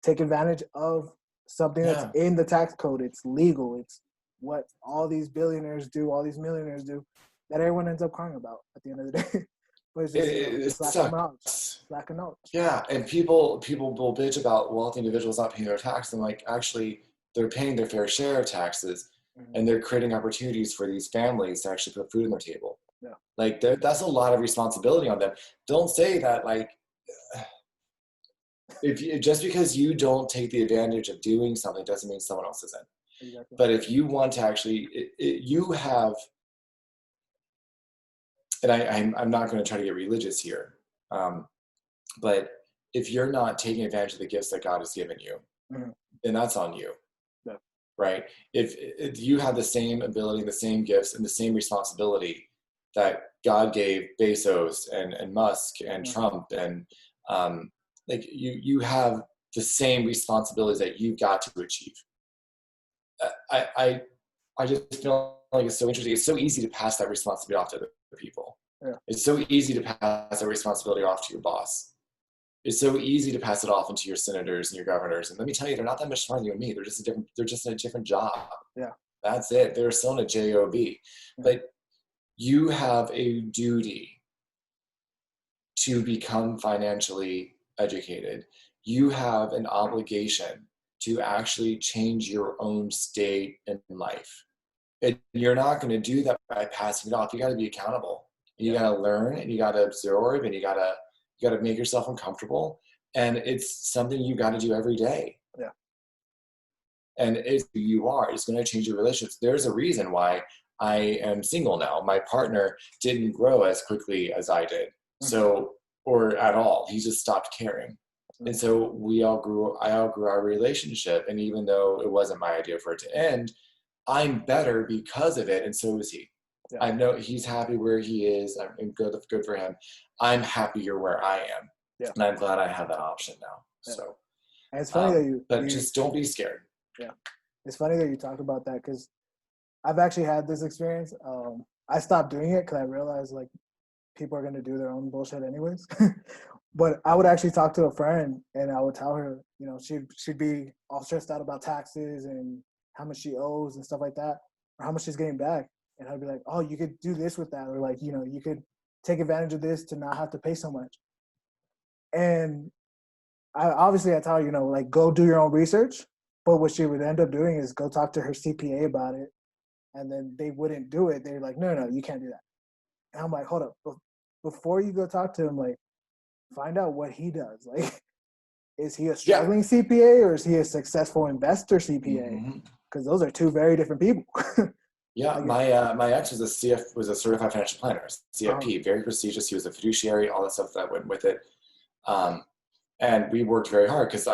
take advantage of something that's Yeah. in the tax code. It's legal. It's what all these billionaires do, all these millionaires do, that everyone ends up crying about at the end of the day. But it's It, just, it lack of knowledge. sucks. Lack of knowledge. Yeah, and people will bitch about wealthy individuals not paying their tax. And like, actually, they're paying their fair share of taxes, Mm-hmm. and they're creating opportunities for these families to actually put food on their table. Yeah. Like, that's a lot of responsibility on them. Don't say that, like, just because you don't take the advantage of doing something doesn't mean someone else isn't. Exactly. But if you want to actually, you have, and I'm not going to try to get religious here, but if you're not taking advantage of the gifts that God has given you, Mm-hmm. then that's on you. Yeah. Right? If you have the same ability, the same gifts, and the same responsibility that God gave Bezos and Musk and Mm-hmm. Trump, and like, you have the same responsibilities that you've got to achieve. I just feel like it's so interesting. It's so easy to pass that responsibility off to other people. Yeah. It's so easy to pass that responsibility off to your boss. It's so easy to pass it off into your senators and your governors. And let me tell you, they're not that much smarter than you and me. They're just in a different job. Yeah. That's it. They're still in a job. Yeah. But you have a duty to become financially educated. You have an obligation to actually change your own state in life. And you're not going to do that by passing it off. You got to be accountable. You got to learn, and you got to absorb, and you got to make yourself uncomfortable. And it's something you got to do every day. Yeah. And it's who you are. It's going to change your relationships. There's a reason why I am single now. My partner didn't grow as quickly as I did. Mm-hmm. So, or at all. He just stopped caring. Mm-hmm. And so I outgrew our relationship. And even though it wasn't my idea for it to end, I'm better because of it, and so is he. Yeah. I know he's happy where he is. I'm good for him. I'm happier where I am. Yeah. And I'm glad I have that option now. Yeah. So, and it's funny that just don't be scared. Yeah, it's funny that you talk about that, because I've actually had this experience. I stopped doing it because I realized, like, people are going to do their own bullshit anyways. But I would actually talk to a friend, and I would tell her, you know, she'd be all stressed out about taxes and how much she owes and stuff like that, or how much she's getting back. And I'd be like, oh, you could do this with that. Or, like, you know, you could take advantage of this to not have to pay so much. And I tell her, you know, like, go do your own research. But what she would end up doing is go talk to her CPA about it. And then they wouldn't do it. They're like, no, you can't do that. And I'm like, hold up. Before you go talk to him, like, find out what he does. Like, is he a struggling CPA, or is he a successful investor CPA? Because those are two very different people. Yeah, my ex was a certified financial planner, CFP, very prestigious. He was a fiduciary, all that stuff that went with it. And we worked very hard because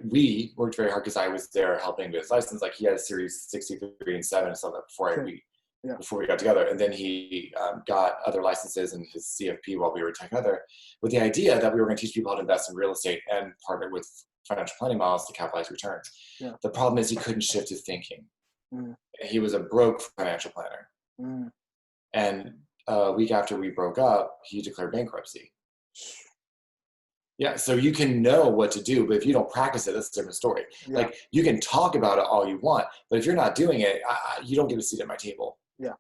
we worked very hard because I was there helping with his license. Like, he had Series 63 and 7 and stuff like that before we got together. And then he got other licenses and his CFP while we were together, with the idea that we were going to teach people how to invest in real estate and partner with financial planning models to capitalize returns. Yeah. The problem is he couldn't shift his thinking. He was a broke financial planner. And a week after we broke up, he declared bankruptcy. Yeah, so you can know what to do, but if you don't practice it, that's a different story. Yeah. Like, you can talk about it all you want, but if you're not doing it, you don't get a seat at my table. Yeah.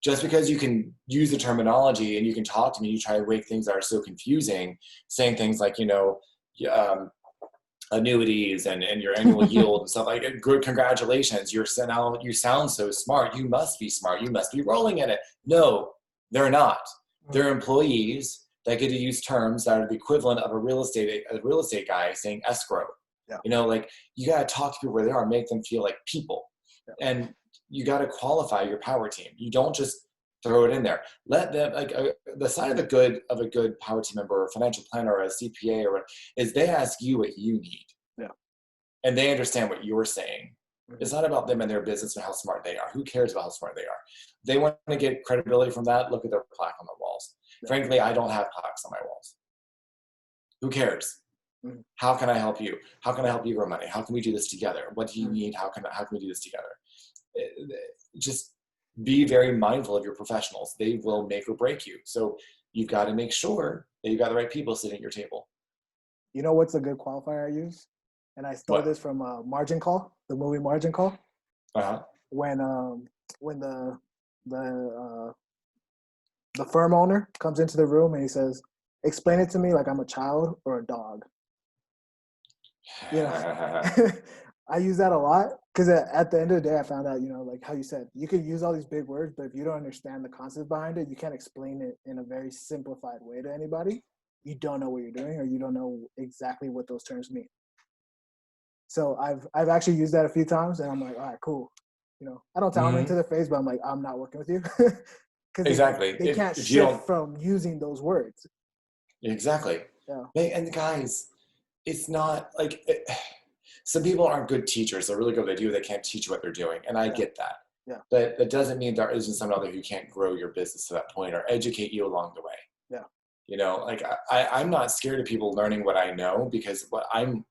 Just because you can use the terminology and you can talk to me, you try to make things that are so confusing, saying things like, you know, annuities and your annual yield and stuff like that. Good, congratulations. You sound so smart. You must be smart. You must be rolling in it. No, they're not. They're employees that get to use terms that are the equivalent of a real estate guy saying escrow. Yeah. You know, like, you got to talk to people where they are, make them feel like people. Yeah. And you got to qualify your power team. You don't just throw it in there. Let them, like, the sign of a good power team member or financial planner or a CPA or is they ask you what you need. Yeah. And they understand what you're saying. It's not about them and their business and how smart they are. Who cares about how smart they are? They want to get credibility from that. Look at their plaque on the walls. Yeah. Frankly, I don't have plaques on my walls. Who cares? How can I help you? How can I help you grow money? How can we do this together? What do you need? How can we do this together? Just be very mindful of your professionals. They will make or break you. So you've got to make sure that you've got the right people sitting at your table. You know what's a good qualifier I use? And I stole this from Margin Call, the movie Margin Call. Uh-huh. When the firm owner comes into the room and he says, "Explain it to me like I'm a child or a dog." You know, I use that a lot because at the end of the day, I found out, you know, like how you said, you can use all these big words, but if you don't understand the concept behind it, you can't explain it in a very simplified way to anybody. You don't know what you're doing, or you don't know exactly what those terms mean. So I've actually used that a few times, and I'm like, all right, cool. You know, I don't tell them into their face, but I'm like, I'm not working with you because exactly. they can't if you don't, shift from using those words. exactly. Yeah. And guys, it's not like some people aren't good teachers. They're really good at what they do. They can't teach you what they're doing, and I get that. Yeah. But that doesn't mean there isn't someone out there who can't grow your business to that point or educate you along the way. Yeah. You know, like I'm not scared of people learning what I know because I'm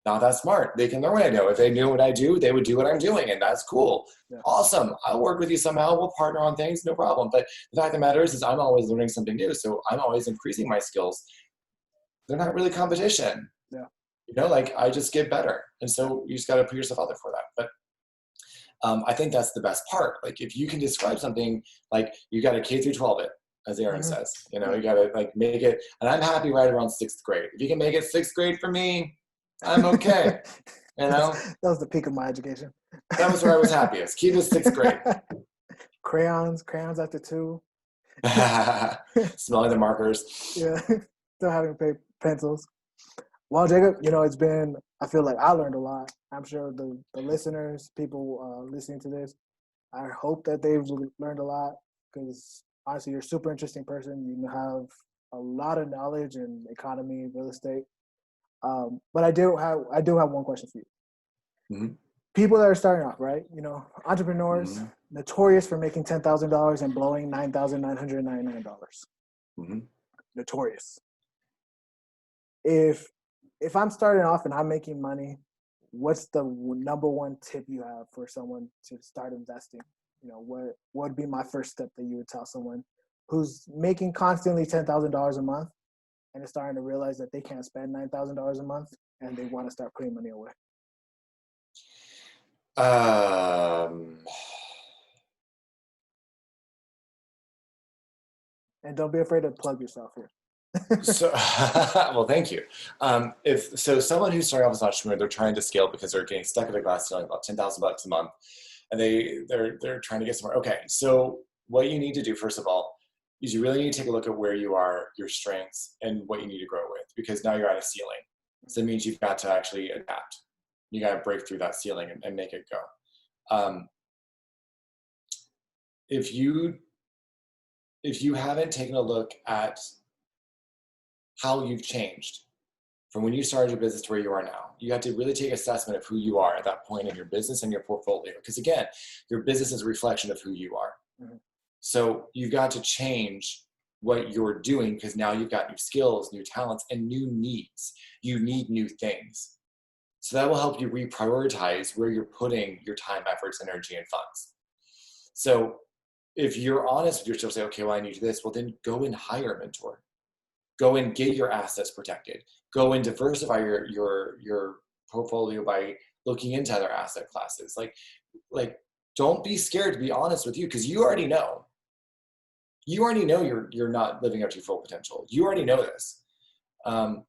not that smart. They can learn what I know. If they knew what I do, they would do what I'm doing, and that's cool. Yeah. Awesome. I'll work with you somehow. We'll partner on things, no problem. But the fact of the matter is I'm always learning something new, so I'm always increasing my skills. They're not really competition. Yeah. You know, like I just get better, and so you just got to put yourself out there for that. But I think that's the best part. Like if you can describe something like you got a K through 12 it, as Aaron says, you know, you got to like make it, and I'm happy right around 6th grade. If you can make it 6th grade for me, I'm okay. You know, that was the peak of my education. That was where I was happiest. Keep it 6th grade. crayons after 2. Smelling the markers. Yeah, still having pencils. Well, Jacob, you know, I feel like I learned a lot. I'm sure the listeners, people listening to this, I hope that they've learned a lot because honestly, you're a super interesting person. You have a lot of knowledge in economy, real estate. But I do have one question for you. Mm-hmm. People that are starting off, right? You know, entrepreneurs, notorious for making $10,000 and blowing $9,999. Mm-hmm. Notorious. If I'm starting off and I'm making money, what's the number one tip you have for someone to start investing? You know, what would be my first step that you would tell someone who's making constantly $10,000 a month and is starting to realize that they can't spend $9,000 a month and they want to start putting money away? And don't be afraid to plug yourself here. So, well, thank you. If someone who's starting off as an entrepreneur, they're trying to scale because they're getting stuck at a glass ceiling about $10,000 a month, and they're trying to get somewhere. Okay, so what you need to do first of all is you really need to take a look at where you are, your strengths, and what you need to grow with, because now you're at a ceiling. So that means you've got to actually adapt. You got to break through that ceiling and make it go. If you haven't taken a look at how you've changed from when you started your business to where you are now, you have to really take assessment of who you are at that point in your business and your portfolio. Because again, your business is a reflection of who you are. Mm-hmm. So you've got to change what you're doing because now you've got new skills, new talents, and new needs. You need new things. So that will help you reprioritize where you're putting your time, efforts, energy, and funds. So if you're honest with yourself, say, okay, well, I need this. Well, then go and hire a mentor. Go and get your assets protected. Go and diversify your portfolio by looking into other asset classes. Like don't be scared to be honest with you, because you already know. You already know you're not living up to your full potential. You already know this. I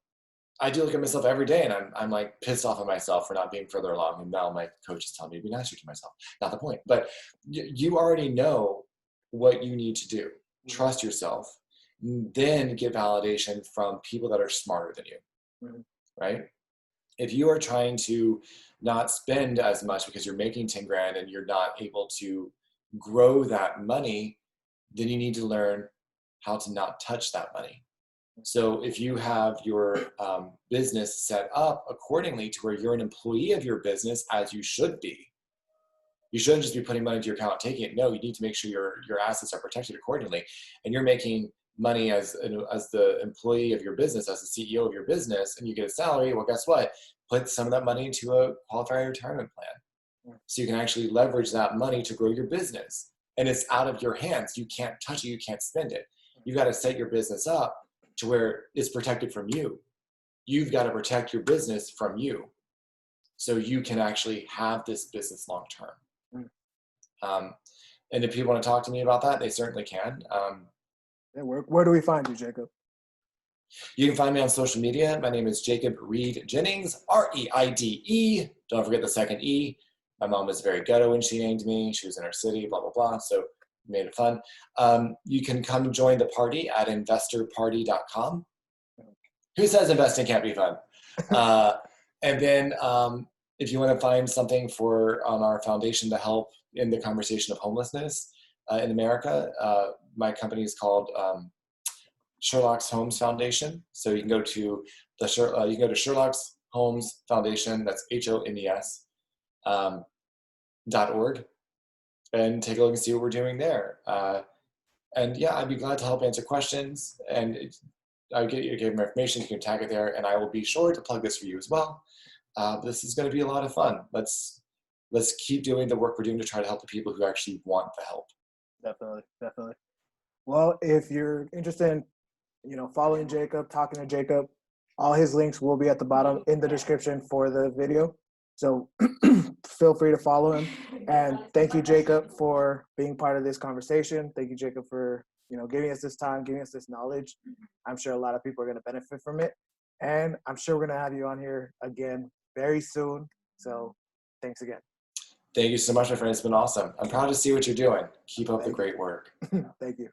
do look at myself every day, and I'm like pissed off at myself for not being further along. And now my coach is telling me to be nicer to myself. Not the point, but you already know what you need to do. Trust yourself. Then get validation from people that are smarter than you, right? If you are trying to not spend as much because you're making 10 grand and you're not able to grow that money, then you need to learn how to not touch that money. So if you have your business set up accordingly to where you're an employee of your business, as you should be, you shouldn't just be putting money into your account and taking it. No, you need to make sure your assets are protected accordingly, and you're making money as the employee of your business, as the CEO of your business, and you get a salary. Well, guess what? Put some of that money into a qualified retirement plan, so you can actually leverage that money to grow your business. And it's out of your hands. You can't touch it. You can't spend it. You got to set your business up to where it's protected from you. You've got to protect your business from you so you can actually have this business long term. And if people want to talk to me about that, they certainly can. Where do we find you, Jacob? You can find me on social media. My name is Jacob Reid Jennings, Reide. Don't forget the second E. My mom was very ghetto when she named me. She was in her city, blah, blah, blah. So made it fun. You can come join the party at investorparty.com. Who says investing can't be fun? And then if you want to find something on our foundation to help in the conversation of homelessness in America, my company is called Sherlock's Homes Foundation. So you can go to Sherlock's Homes Foundation. That's HOMES .org, and take a look and see what we're doing there. And yeah, I'd be glad to help answer questions. And I'll give you more information. You can tag it there, and I will be sure to plug this for you as well. This is going to be a lot of fun. Let's keep doing the work we're doing to try to help the people who actually want the help. Definitely. Well, if you're interested in, following Jacob, talking to Jacob, all his links will be at the bottom in the description for the video. So feel free to follow him. And thank you, Jacob, for being part of this conversation. Thank you, Jacob, for giving us this time, giving us this knowledge. I'm sure a lot of people are going to benefit from it. And I'm sure we're going to have you on here again very soon. So thanks again. Thank you so much, my friend. It's been awesome. I'm proud to see what you're doing. Keep up the great work. Thank you.